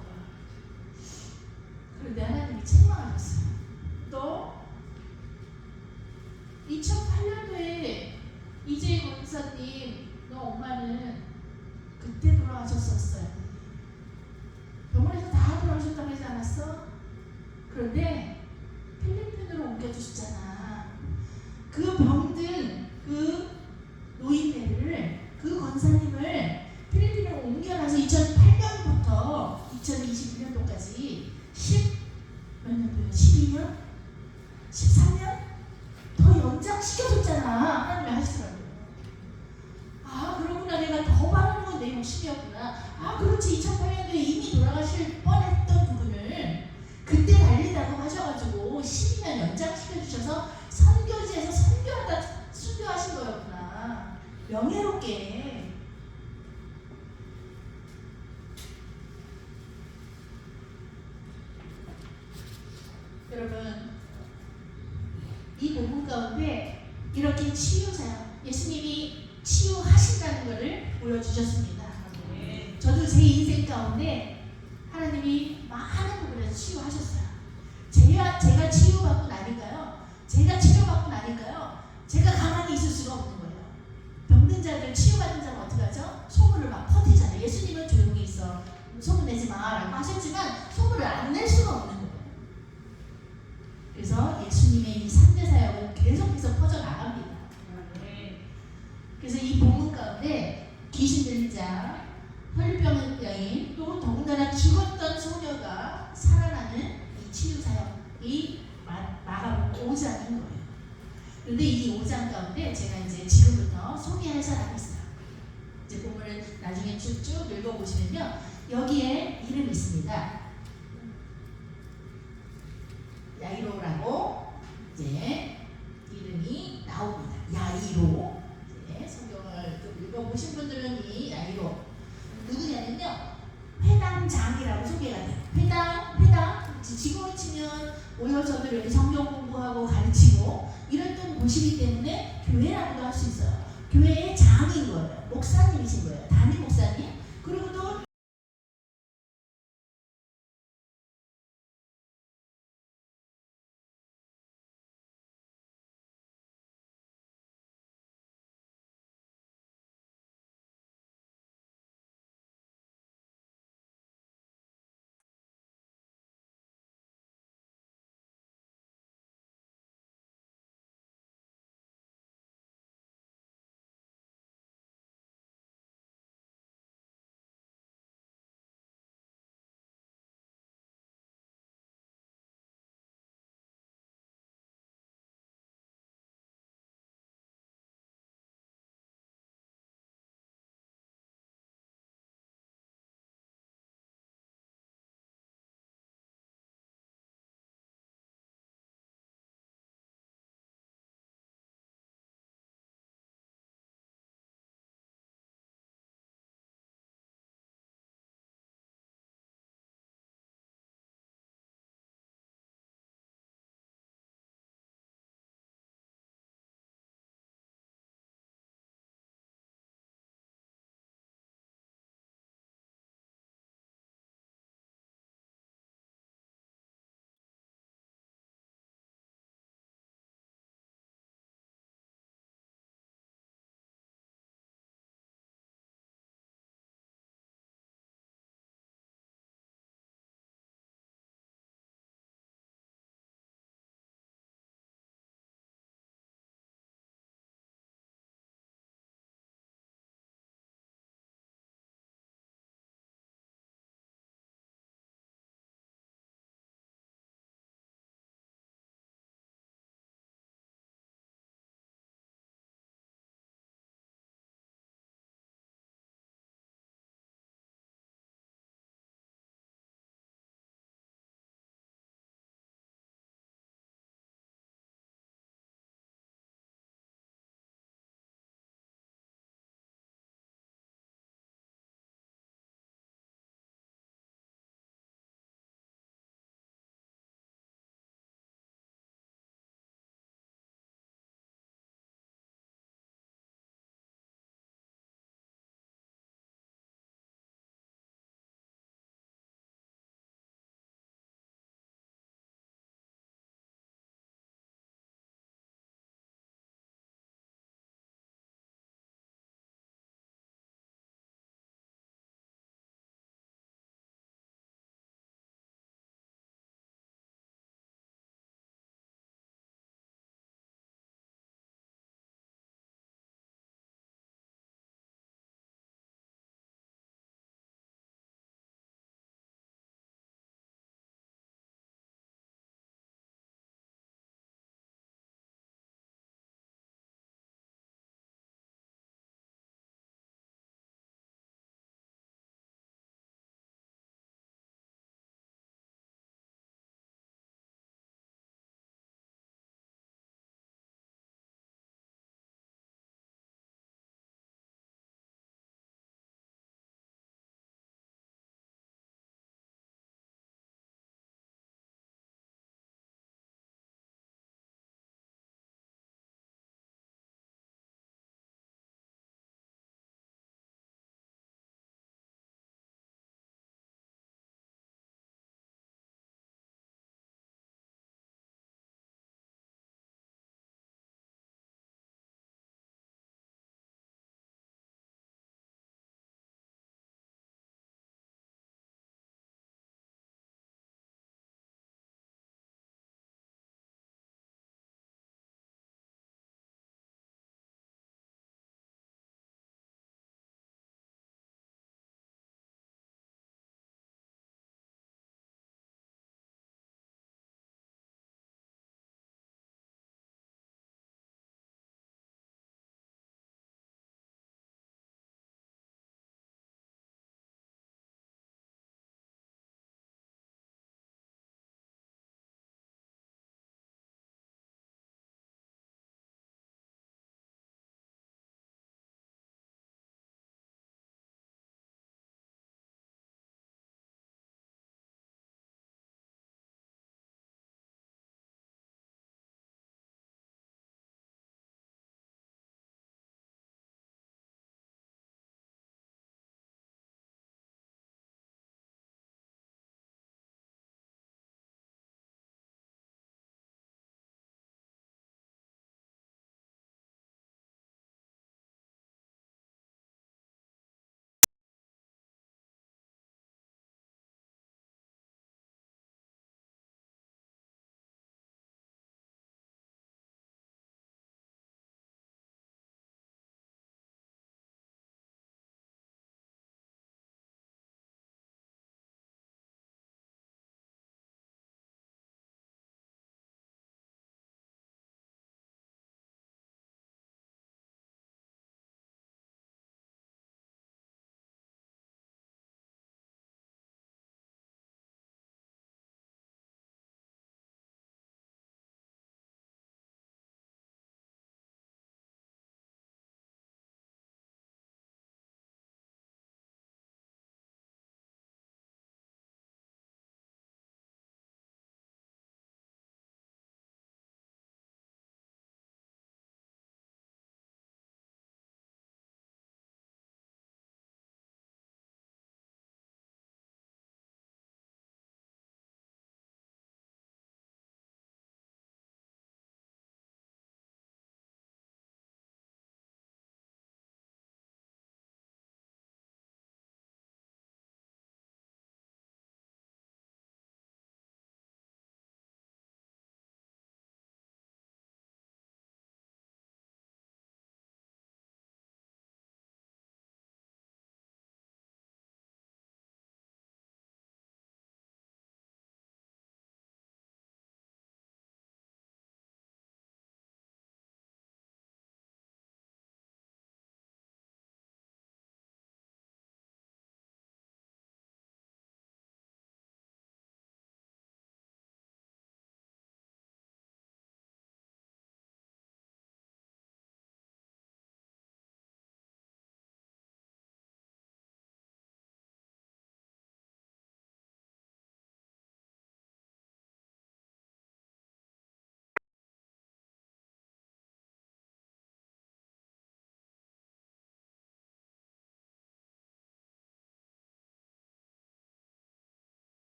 그런데 하나님이 책망하셨어요. 너 2008년도에 이재희 권사님, 너 엄마는 그때 돌아가셨었어요. 병원에서 다 돌아가셨다고 하지 않았어? 그런데 필리핀으로 옮겨주셨잖아. 그 병든 그 노인네를, 그 권사님을 필리핀으로 옮겨놔서 2008년부터 2021년도까지 10몇 년도요? 12년? 13년? 더 연장시켜줬잖아. 하나님이 하시더라고요. 아, 그러구나. 내가 더 바라는 건 내 욕심이었구나. 아, 그렇지. 2008년도에 이미 돌아가실 뻔했던 부분을 그때 달리다고 하셔가지고 12년 연장시켜주셔서 선교지에서 순교하신 거였구나. 명예롭게. 여러분, 이 본문 가운데 이렇게 치유사역, 예수님이 치유하신다는 것을 보여주셨습니다. 저도 제 인생 가운데 하나님이 많은 부분에서 치유하셨어요. 제가 치유받고 나니까요, 제가 가만히 있을 수가 없는 거예요. 병든 자들, 치유받은 자는 어떻게 하죠? 소문을 막 퍼뜨리잖아요. 예수님은 조용히 있어, 소문 내지 마 라고 하셨지만 소문을 안 낼 수가 없는 거예요. 그래서 예수님의 이 3대 사역은 계속해서 퍼져나갑니다. 그래서 이 본문 가운데 귀신 들린 자, 혈병 여인, 또 더군다나 죽었던 소녀가 살아나는 이 치유 사역이 마가복음 5장인 거예요. 그런데 이 5장 가운데 제가 이제 지금부터 소개할 사람이 있어요. 이제 본문을 나중에 쭉쭉 읽어보시면요, 여기에 이름이 있습니다. 야이로라고 이제 이름이 나옵니다. 야이로. 이제 성경을 좀 읽어보신 분들은 이 야이로 누구냐면요, 회당장이라고 소개가 돼요. 회당 지금으로 치면 모여서도 이렇게 성경 공부하고 가르치고 이랬던 곳이기 때문에 교회라고도 할 수 있어요. 교회의 장인 거예요. 목사님이신 거예요. 담임 목사님. 그리고 또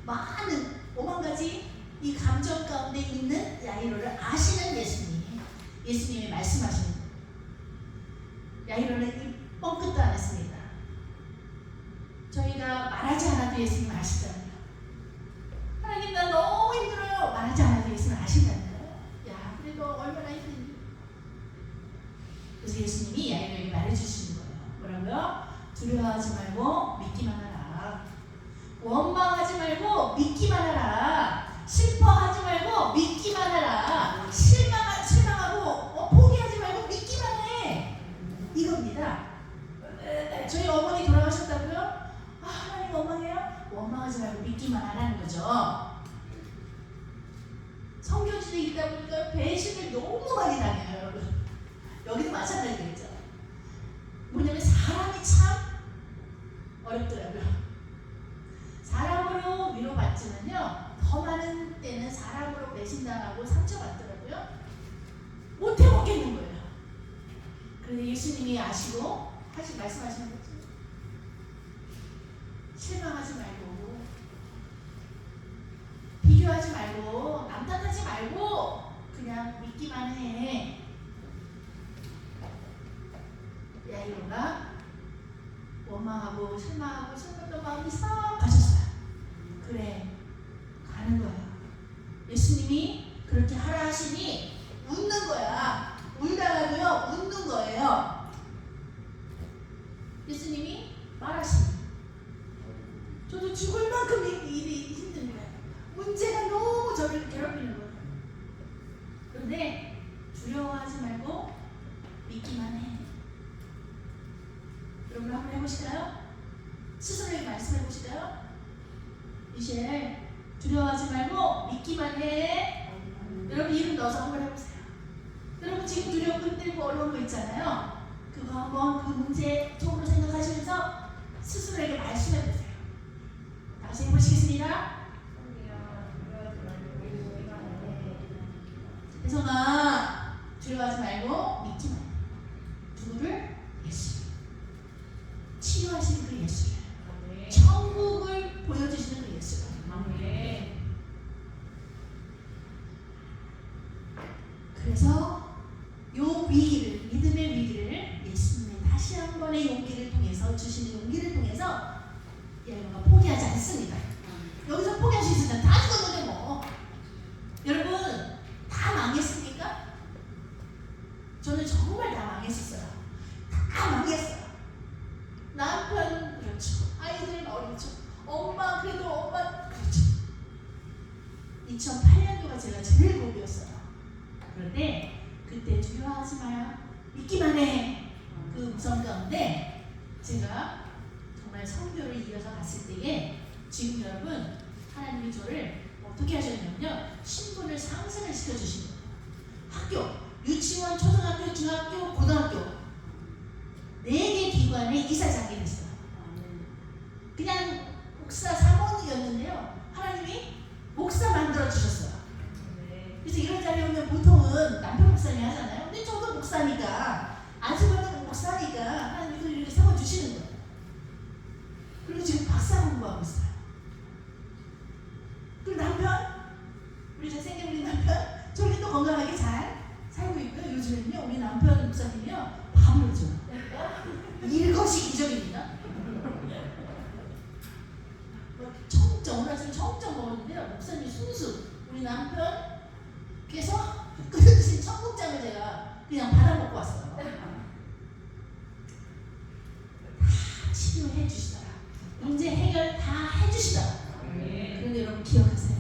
많은 5만 가지 이 감정 가운데 있는 야이로를 아시는 예수님이 말씀하시는 거예요. 야이로는 이 뻥끗도 안 했습니다. 저희가 말하지 않아도 예수님 아시잖아요. 하나님 나 너무 힘들어요. 말하지 않아도 예수님 아시잖아요. 야 그래도 얼마나 힘든지. 그래서 예수님이 야이로에게 말해주시는 거예요. 뭐라고요? 두려워하지 말고 믿기만 하라. 원망하지 말고 믿기만 하라. 슬퍼하지 말고 믿기만 하라. 실망하고 포기하지 말고 믿기만 해. 이겁니다. 저희 어머니 돌아가셨다고요? 아, 하나님 원망해요? 원망하지 말고 믿기만 하라는 거죠. 성교지대 있다 보니까 배신을 너무 많이 당해요, 여러분. 여기도 마찬가지겠죠. 뭐냐면 사람이 참 어렵더라고요. 사람으로 위로받지만요, 더 많은 때는 사람으로 배신당하고 상처받더라고요. 못 해먹겠는 거예요. 그런데 예수님이 아시고 말씀하시는 거죠. 실망하지 말고, 비교하지 말고, 남 탓하지 말고 그냥 믿기만 해. 야이로가 원망하고 실망하고 슬펐던 마음이 싹 가셨어요. 그래, 가는 거야. 예수님이 그렇게 하라 하시니 웃는 거야. 울다가도요, 웃는 거예요. 예수님이 말하시니 저도 죽을 만큼 일이 힘든 거예요. 문제가 너무 저를 괴롭히는 거예요. 그런데 두려워하지 말고 믿기만 해. 여러분 한번 해보실까요? 스스로에게 말씀해 보실까요? 미셸, 두려워하지 말고 믿기만 해. 여러분 이름 넣어서 한번 해보세요. 여러분 지금 두렵고 힘들고 어려운 거 있잖아요. 그거 한번 그 문제 쪽으로 생각하시면서 스스로에게 말씀해 보세요. 다시 해보시겠습니다. 혜성아, 두려워하지 말고 믿기만 해. 누구를? 예수. 치유하시는 그 예수를, 천국을 보여주시는 그 예수를. 그래서 요 위기를, 믿음의 위기를 예수님의 다시 한 번의 용기를 통해서, 주시는 용기를 통해서 야이로가 포기하지 않습니다. 여기서 포기할 수 있으면 다 죽었는데 뭐. 여러분 다 망했습니까? 저는 정말 다 망했었어요. 다 망했어요. 남편 그렇죠. 아이들 어렵죠. 엄마 그래도 엄마 그렇죠. 2008년도가 제가 제일 고비였어요. 그런데 그때 두려워하지 마라, 믿기만 해. 그 음성 가운데 제가 정말 선교를 이어서 갔을 때에 지금 여러분 하나님이 저를 어떻게 하셨냐면요, 신분을 상승을 시켜주신 거예요. 학교, 유치원, 초등학교, 중학교, 고등학교 4개 기관의 이사장이 됐어요. 그냥 목사 사모님이었는데요, 하나님이 목사 만들어 주셨어요. 그래서 이런 자리에 오면 보통은 남편 목사님이 하잖아요. 근데 저도 목사니까, 아주버는 목사니까 하나님이 이렇게 세워주시는 거예요. 그리고 지금 박사 공부하고 있어요. 그리고 남편, 우리 잘생긴 우리 남편, 저기도 건강하게 잘 살고 있고요. 요즘에는요, 우리 남편 목사님이요, 밥을 줘요. 이것이 기적입니다. 청정, 오늘 아침 청정 먹었는데요, 목사님 순수, 우리 남편께서 끓여주신 청국장을 제가 그냥 받아먹고 왔어요. 다 치료해 주시더라. 문제 해결 다 해주시더라. 그런데 여러분 기억하세요.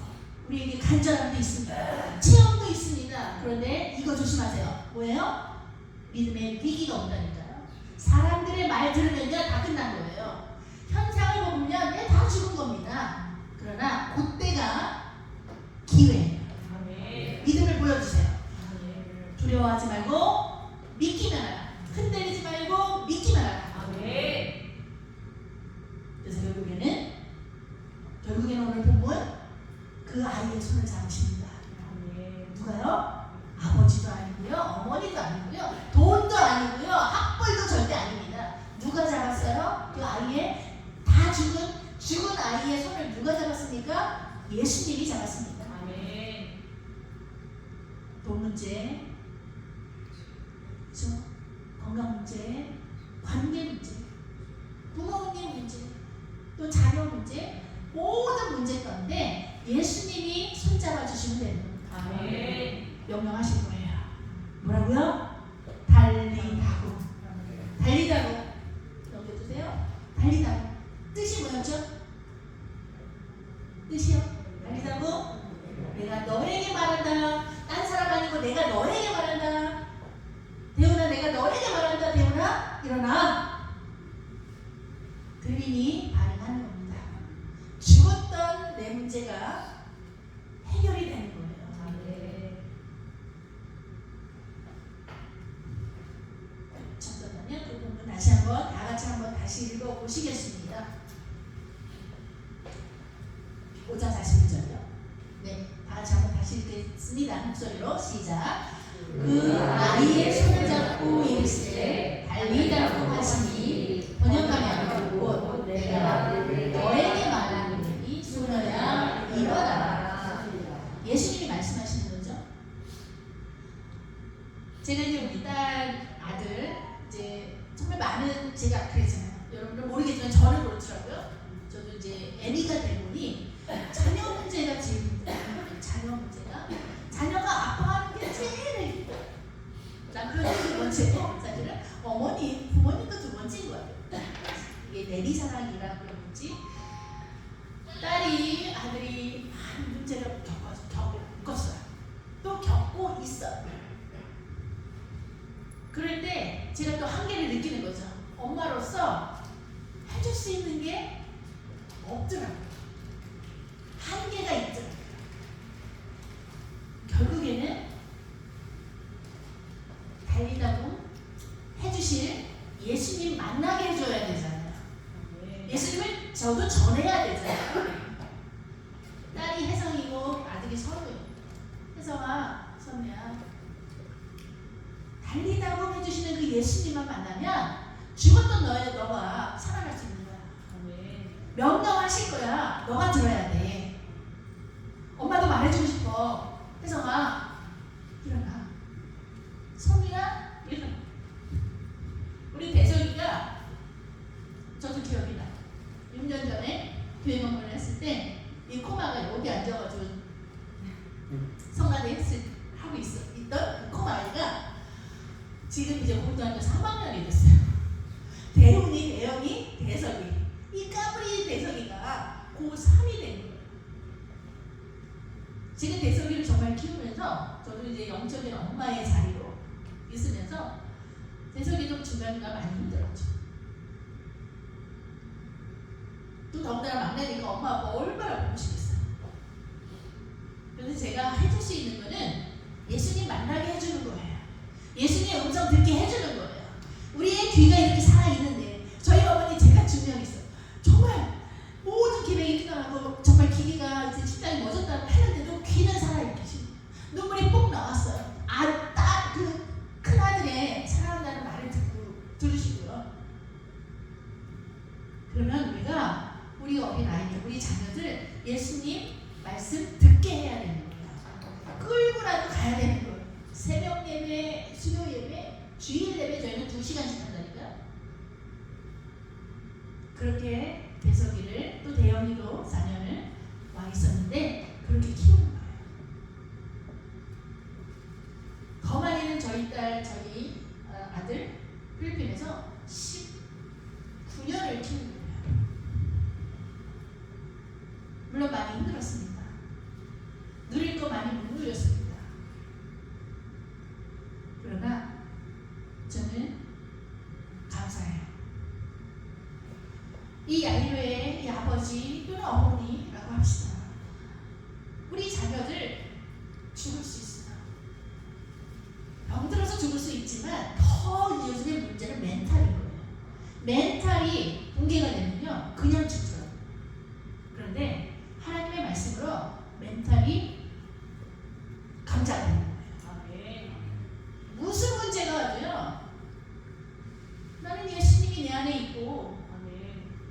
우리에게 간절함도 있습니다. 체험도 있습니다. 그런데 이거 조심하세요. 뭐예요? 믿음의 위기가 온다니까요. 사람들의 말 들으면요, 다 끝난 거예요. 현상을 보면 다 죽은 겁니다. 그러나 그때가 기회예요. 믿음을 보여주세요. 두려워하지 말고 믿기만 하라. 흔들리지 말고 믿기만 하라. 그래서 결국에는 오늘 본문 그 아이의 손을 잡으십니다. 누가요? 아버지도 아니고요, 어머니도 아니고요, 돈도 아니고요, 학벌도 절대 아닙니다. 누가 잡았어요? 그 아이의 다 죽은 죽은 아이의 손을 누가 잡았습니까? 예수님이 잡았습니다. 아멘. 돈 문제, 그렇죠? 건강 문제, 관계 문제, 부모님 문제, 또 자녀 문제, 모든 문제 가운데 예수님이 손잡아 주시면 되는 겁니다. 아멘. 명령하실 거예요. 뭐라고요? 달리다고. 달리다고. 넘겨주세요. 달리다고. 뜻이 뭐였죠? 뜻이요? 달리다고? 내가 너에게 말한다. 딴 사람 아니고 내가 너에게 말한다. 대훈아, 내가 너에게 말한다. 대훈아, 일어나. 들리니 반응하는 겁니다. 죽었던 내 문제가 해결이 되는 거예요. 아멘. 잠깐만요. 그 부분 다시 한번 다 같이 한번 다시 읽어보시겠습니다. 5장 41절이요. 네, 다 같이 한번 다시 읽겠습니다. 목소리로 시작. 그 아이의 손을 잡고 이르시되 달리다고 하시니 번역하면 곧 내가 너에게 말하노니 소녀야 일어나라. 예수님이 말씀하시는 거죠. 제가 이제 우리 딸 아들 이제 정말 많은 제가 그랬잖아요. 여러분들 모르겠지만 저는 그렇더라고요. 저도 이제 애미가 되보니 자녀 문제가 제일 힘들어요. 자녀 문제가 자녀가 아파하는 게 제일 남편이 두 번째고 사실은 어머니 부모님도 두 번째인 것 같아요. 이게 내리사랑이라고 그러는지 딸이 아들이 많은 문제를 겪었어요. 또 겪고 있어요. 그럴 때 제가 또 한계를 느끼는 거죠. 엄마로서 해줄 수 있는 게 없더라고요. 한계가 있더라고요. 결국에는 달리다고 해주실 예수님 만나게 해줘야 되잖아요. 예수님을 저도 전해야 되잖아요. 딸이 혜성이고 아들이 선우예요. 혜성아, 선우야, 달리다고 해주시는 그 예수님만 만나면 죽었던 너가 살아날 수 있는 거야. 명령하실 거야. 너가 들어야 돼. 엄마도 말해주고 싶어. 혜성아, 일어나. 선우야, 일어나. 우리 대석이가 저도 기억이 나요. 6년 전에 교회 방문을 했을 때 이 코마가 여기 앉아가지고 성가대 하고 있던 그 코마이가 지금 이제 고등학교 3학년이 됐어요. 대훈이, 대영이, 대석이. 이 까불이 대석이가 고3이 된 거예요. 지금 대석이를 정말 키우면서 저도 이제 영적인 엄마의 자리로 있으면서 대석이도 중간중간 많이 힘들었죠. 또 더군다나 막내니까 엄마 아빠 얼마나 보고 싶겠어요. 그래서 제가 해줄 수 있는 거는 예수님 만나게 해주는 거예요. 예수님의 음성 듣게 해주는 거예요. 우리의 귀가 이렇게 살아있는데 저희 어머니 제가 증명이 있어요. 정말 모든 기백이 끝나고 정말 기계가 이제 심장이 멎었다고 했는데도 귀는 살아있으시고 눈물이 뽕 나왔어요. 딱 그 큰아들의 사랑한다는 말을 들으시고요. 그러면 우리가 우리 어린아이들, 우리 자녀들 예수님 말씀 듣게 해야 되는 거예요. 끌고라도 가야 되는 거예요. 새벽 예배, 수요 예배, 주일 예배 저희는 2시간씩 한다니까요. 그렇게 대석이를 또 대영이도 4년을 와 있었는데 그렇게 키우는 거예요. 더 많이는 저희 딸, 저희 아들 필리핀에서 19년을 키우는 거예요. 물론 많이 힘들었습니다. 누릴 거 많이 못 누렸습니다. 그러나 저는 감사해요. 이 야이로의 이 아버지 또는 어머니라고 합시다. 우리 자녀들 죽을 수 있어요. 병들어서 죽을 수 있지만 더 요즘의 문제는 멘탈인 거예요. 멘탈이 붕괴가 되면요 그냥 죽더라고요. 그런데 하나님의 말씀으로 멘탈이 감자되는 거예요. 무슨 문제가 와도요 나는 예수님이 내 안에 있고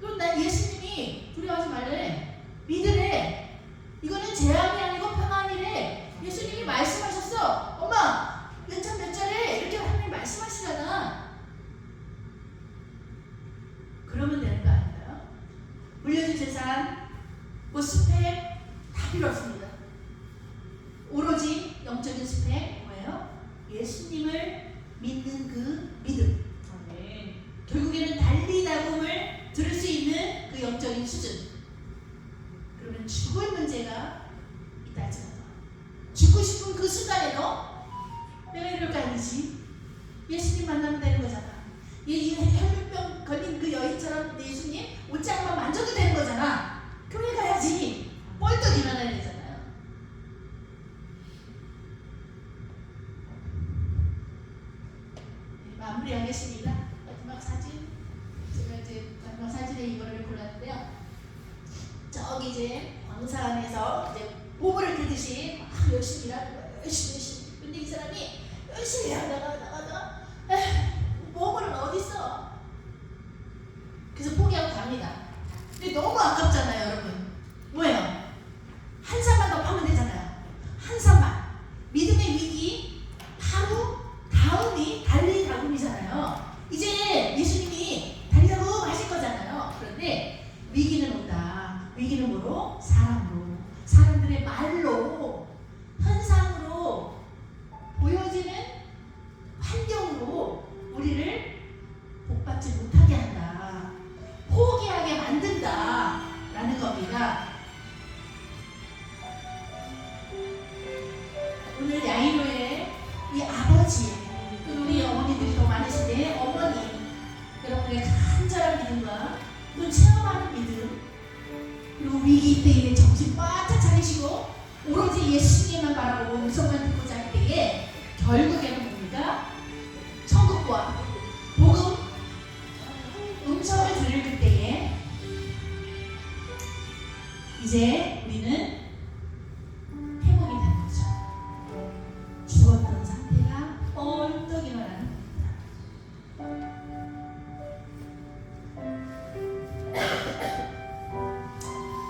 또 나 예수님이 두려워하지 말래. 믿으래. 이거는 재앙이 아니고 평안이래. 예수님이 말씀하셨어. 엄마 몇 장 몇 절에 이렇게 하나님 말씀하시잖아. 그러면 되는 거 아닌가요? 물려준 재산, 뭐 스펙 다 필요 없습니다. 오로지 영적인 스펙 뭐예요? 예수님을 믿는 그 믿음. 아멘. 결국에는 달리다금을 들을 수 있는 그 영적인 수준. 그러면 죽을 문제가 있다 하잖아. 죽고 싶은 그 순간에도 내가 이럴 거 아니지. 예수님 만나면 되는 거잖아. 이 혈류병 걸린 그 여인처럼 예수님 옷장만 만져도 되는 거잖아. 교회 가야지. 뻘떡 일어나야 되잖아요. 네, 마무리하겠습니다. 마지막 사진. 제가 이제 마지막 사진에 이거를 골랐는데요. 저기 이제 광사 안에서 이제 보물을 캐듯이 막 열심히 일하는 거예요. 열심히. 근데 이 사람이 열심히 하다가 보물은 어디 있어? 그래서 포기하고 갑니다. 근데 너무 아깝잖아요, 여러분. 뭐예요? 한 산만 더 파면 되잖아요. 한 산만. 믿음의 위기 바로 다음이 달리다금이잖아요. 이제 예수님이 달리다금 하실 거잖아요. 그런데 위기는 온다. 위기는 뭐로? 사람으로. 사람들의 말로, 현상으로, 보여지는 환경으로 우리를 복받지 못하게 한다. 포기하게 만든다. 라는 겁니다. 오늘 야이로의 이 아버지, 우리 어머니들이 더 많으신데 어머니, 여러분의 간절한 믿음과 또 체험하는 믿음, 그리고 위기 때에 정신 바짝 차리시고 오로지 예수님만 바라보고 음성만 듣고자 할 때에 결국에는 뭡니까? 천국과 복음, 음성을 들을 그때에 이제 우리는 회복이 되는 거죠. 죽었던 상태가 뻘떡 일어나는 겁니다.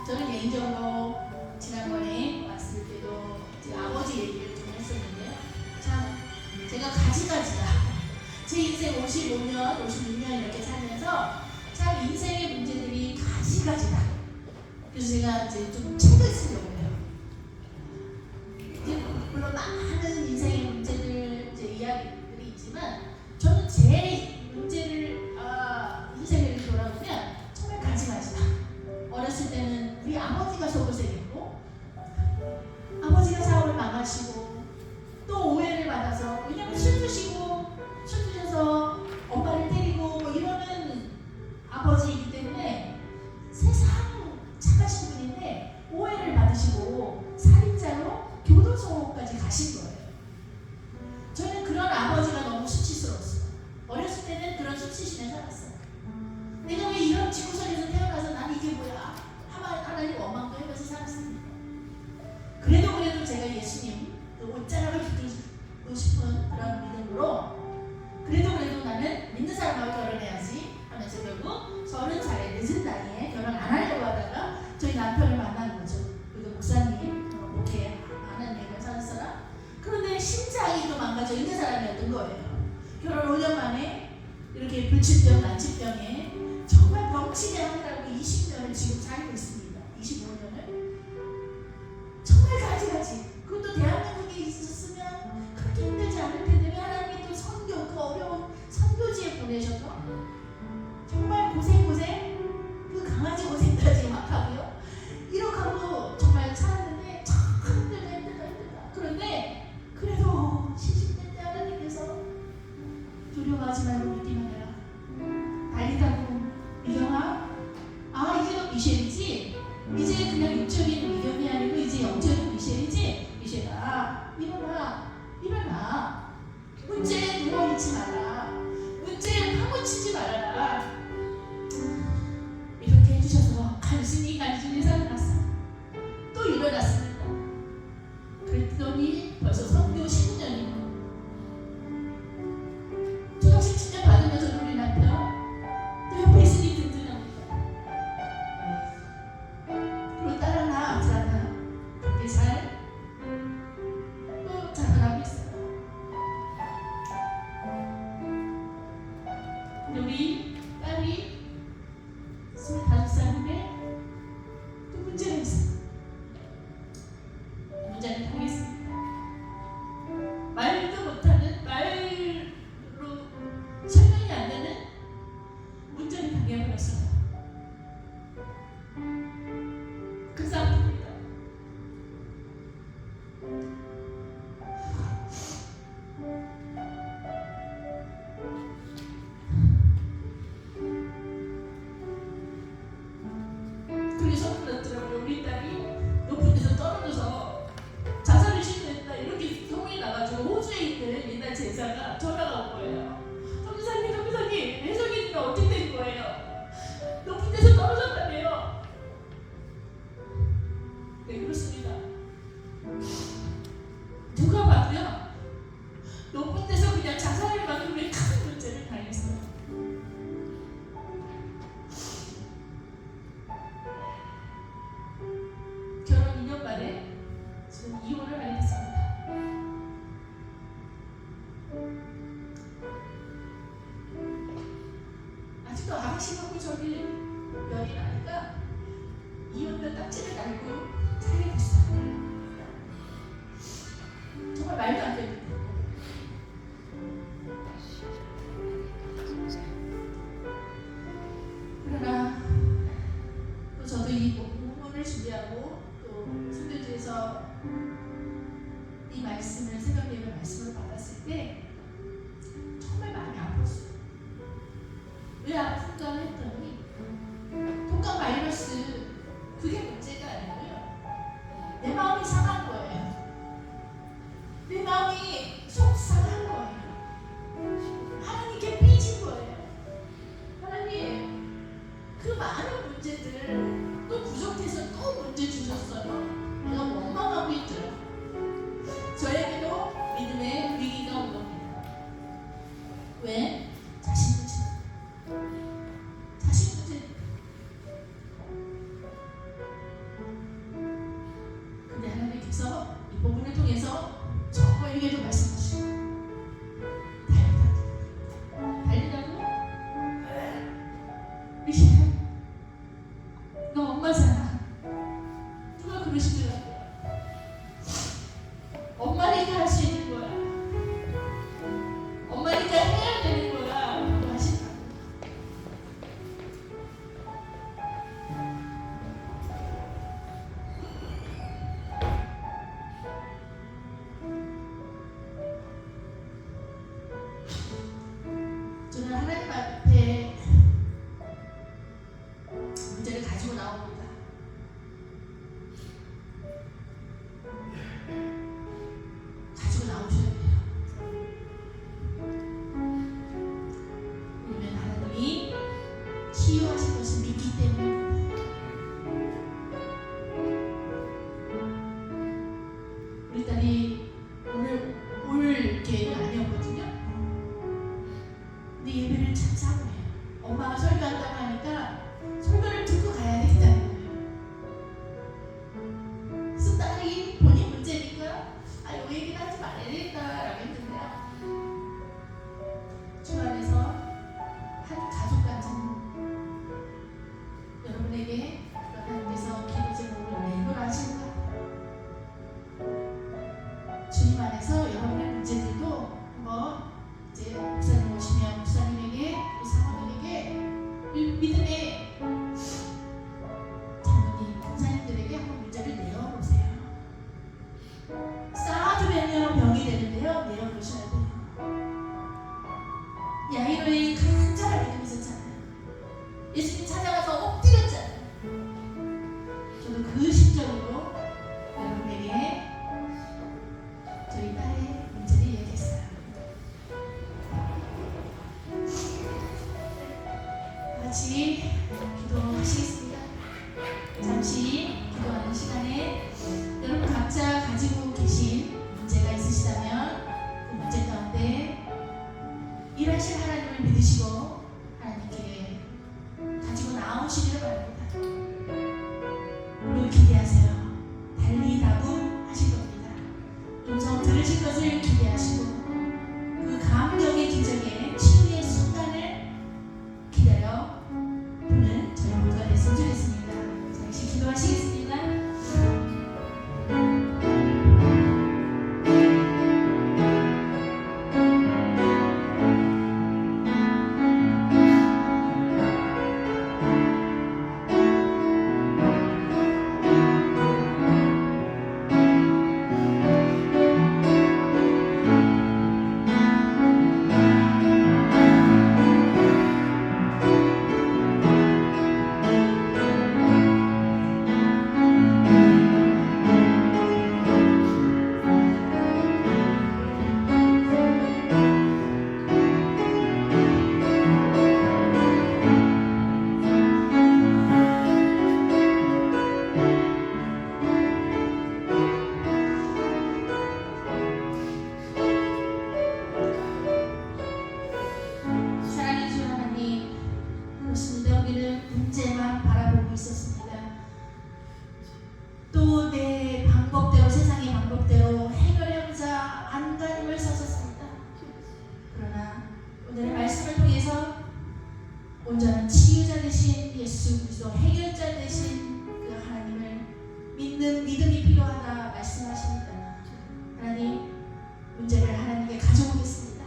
저는 개인적으로 지난번에 왔을 때도 제 아버지 얘기를 좀 했었는데요. 참 제가 가지가지다. 제 인생 55년, 56년 이렇게 살면서 참 인생의 문제들이 가지가지다. 그래서 제가 이제 좀 책을 쓰려고 해요. 이제 물론 많은 인생의 문제들, 이제 이야기들이 있지만 저는 제 문제를 인생을 돌아보면 정말 가지가지다. 어렸을 때는 우리 아버지가 속고생했고 아버지가 사업을 망하시고 또 오해를 받아서 왜냐면 술 드시고 술 드셔서 엄마를 때리고 뭐 이러는 아버지이기 때문에 세상 착하신 분인데 오해를 받으시고 살인자로 교도소까지 가신 거예요. 저는 그런 아버지가 너무 수치스러웠어요. 어렸을 때는 그런 수치심에 살았어요. 내가 왜 이런 지구상에서 태어나서 난 이게 뭐야? 하나님 원망도 하면서 살았습니다. 그래도 제가 예수님 그 옷자락을 붙들고 싶은 그런 믿음으로 그래도 나는 믿는 사람하고 결혼해야지 하면서 결국 30살에 늦은 나이에 결혼 안 하려고 하다가 저희 남편을 만난 거죠. 그리고 목사님 목회 안 하는 애가 사는 사람. 그런데 심장이 또 망가져 있는 사람이었던 거예요. 결혼 5년 만에 이렇게 불치병, 난치병에 정말 병치레하느라고 20년을 지금 살고 있습니다. 25년을. 정말 가지가지. 그것도 대한민국에 있었으면 그렇게 힘들지 않을 텐데 왜 하나님이 또 선교, 그 어려운 선교지에 보내셔서 정말 고생 그 강아지 고생까지 막 하고요. 이렇게 하고 정말 살았는데 참 힘들다. 그런데 그래도 70대 때 하나님께서 두려워하지 말고 믿기만 해라. 달리다고 미경아, 이제 너 미셸이지? 이제 그냥 육적인 미경이 아니고 이제 영적인 미셸이지? 미셸아, 일어나. 문제에 누워있지 마라. 문제에 파묻히지 말아라. 이렇게 해주셔서 간신히 살아났어. 또 일어났습니다. 그랬더니 벌써 선교 15년이고 초등학생 친자 받으면서 우리 남편 또 옆에 있으니 든든합니다. 이혼을 하게 됐습니다. 아직도 아가씨하고 저기 열이 나니까 이혼별 딱지를 달고 살게 됐어요. 정말 말도 안 되는데. 그러나 또 저도 이 본문을 준비하고 또 선교지에서 이 말씀을 새벽 예배 말씀을 받았을 때 정말 많이 아팠어요. 왜 아픈가 했더니 독감 바이러스 그게 문제가 아니고요. 내 마음이 상한 거예요. 내 마음이 속상한 거예요. 하나님께 삐진 거예요. 하나님, 그 많은 문제들 또 부족해서 또 문제 주셨어요. 내가 원망하고 있더라고요. 저에게도 믿음의 위기가 온 겁니다. 왜? 자신 문제. 자신 문제. 근데 하나님께서 이 부분을 통해서 저에게도 말씀하시고 달리라고? 리시야, 너 엄마잖아. 누가 그러시더라고요. 엄마니까 할 수 있는 거야. 엄마니까 해야 되는 거야. 라고 하시더라고요. 저는 하나님 앞에 문제를 가지고 나옵니다. 가지고 나오셔야 돼요. 왜냐면 하나님이 치유하신 것을 믿기 때문에. 우리 딸이 오늘 올 계획은 아니었거든요. 근데 예배를 참 사모해요. 엄마가 설교한다고 하니까 설교를 듣고 가야 되겠다는 거예요. 그래서 딸이 본인 문제니까 요 얘기는 하지 말아야겠다라고 했는데요. 주 안에서 한 가족 같은 여러분에게 하나님께서 기도 제목을 내놓으라 하시는 것 같아요. 주님 안에서 여러분의 문제들도 한번 이제 목사님 오시면 목사님에게 우리 사모님에게 믿음의 장로님, 목사님들에게 한번 문제를 내어보세요. 쌓아두면 병이 되는데요. 내어보셔야 돼요. 야이로의 간절한 믿음이 있었잖아요. 예수님 찾아가서 엎드렸잖아요. 저도 그 심정으로 여러분에게 저희 딸의 문제를 얘기했어요. 같이 기도하시겠습니다. 잠시 기도하는 시간에 여러분 각자 가지고 계신 문제가 있으시다면 그 문제 가운데 일하실 하나님을 믿으시고 하나님께 가지고 나오시기를 바랍니다. 그리고 기대하세요. 달리 다분 하실 겁니다. 음성 들으실 것을 기대하시고 그 감격의 기적의 치유의 순간을 기다려 보는 저희 모두가 됐으면 좋겠습니다. 잠시 기도하시겠습니다. 있는 믿음이 필요하다 말씀하십니다. 하나님, 문제를 하나님께 가져오겠습니다.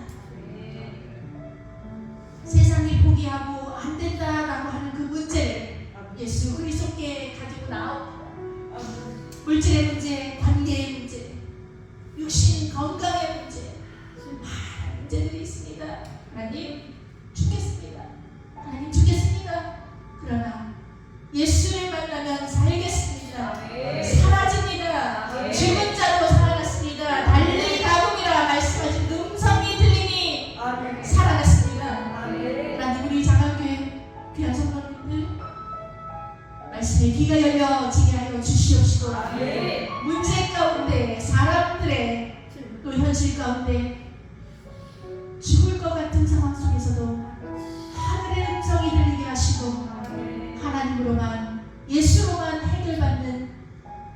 세상이 포기하고 안 된다라고 하는 그 문제를 예수 그리스도께 가지고 나옵니다. 물질의 문제, 관계의 문제, 육신 건강의 문제, 많은 문제들이 있습니다. 하나님 죽겠습니다. 하나님 죽겠습니다. 그러나 예수를 만나면 살겠습니다. 사라집니다. 죽은 자도 살아났습니다. 달리 가봅니다. 말씀하신 음성이 들리니 살아났습니다. 하나님, 우리 장학교회 귀한 성도님들 말씀에 귀가 열려지게 하여 주시옵시고, 문제 가운데 사람들의 또 현실 가운데 죽을 것 같은 상황 속에서도 하늘의 음성이 들리게 하시고 하나님으로만, 예수로만 해결받는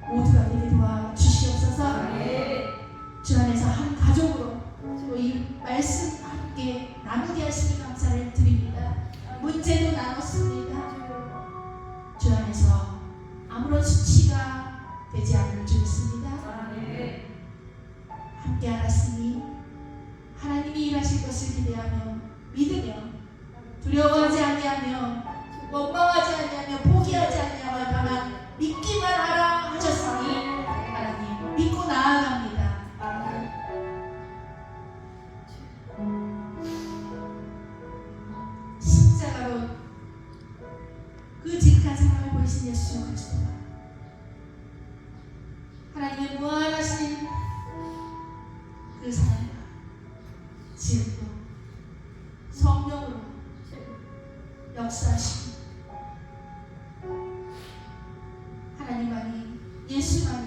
모두가 되게 도와주시옵소서. 주 안에서 한 가족으로 또 이 말씀 함께 나누게 하시니 감사를 드립니다. 문제도 나눴습니다. 주 안에서 아무런 수치가 되지 않을 줄 믿습니다. 함께 알았으니 하나님이 일하실 것을 기대하며 믿으며 두려워하지 아니하며 원망하지 아니하며 포기하지 아니하며 다만 믿기만 하라 하셨으니 하나님 믿고 나아갑니다. 십자가로 그 지극한 사랑을 보이신 예수 그리스도가 하나님의 무한하신 그 사랑과 지금도 성령으로 역사하시고 하나님만이, 예수만이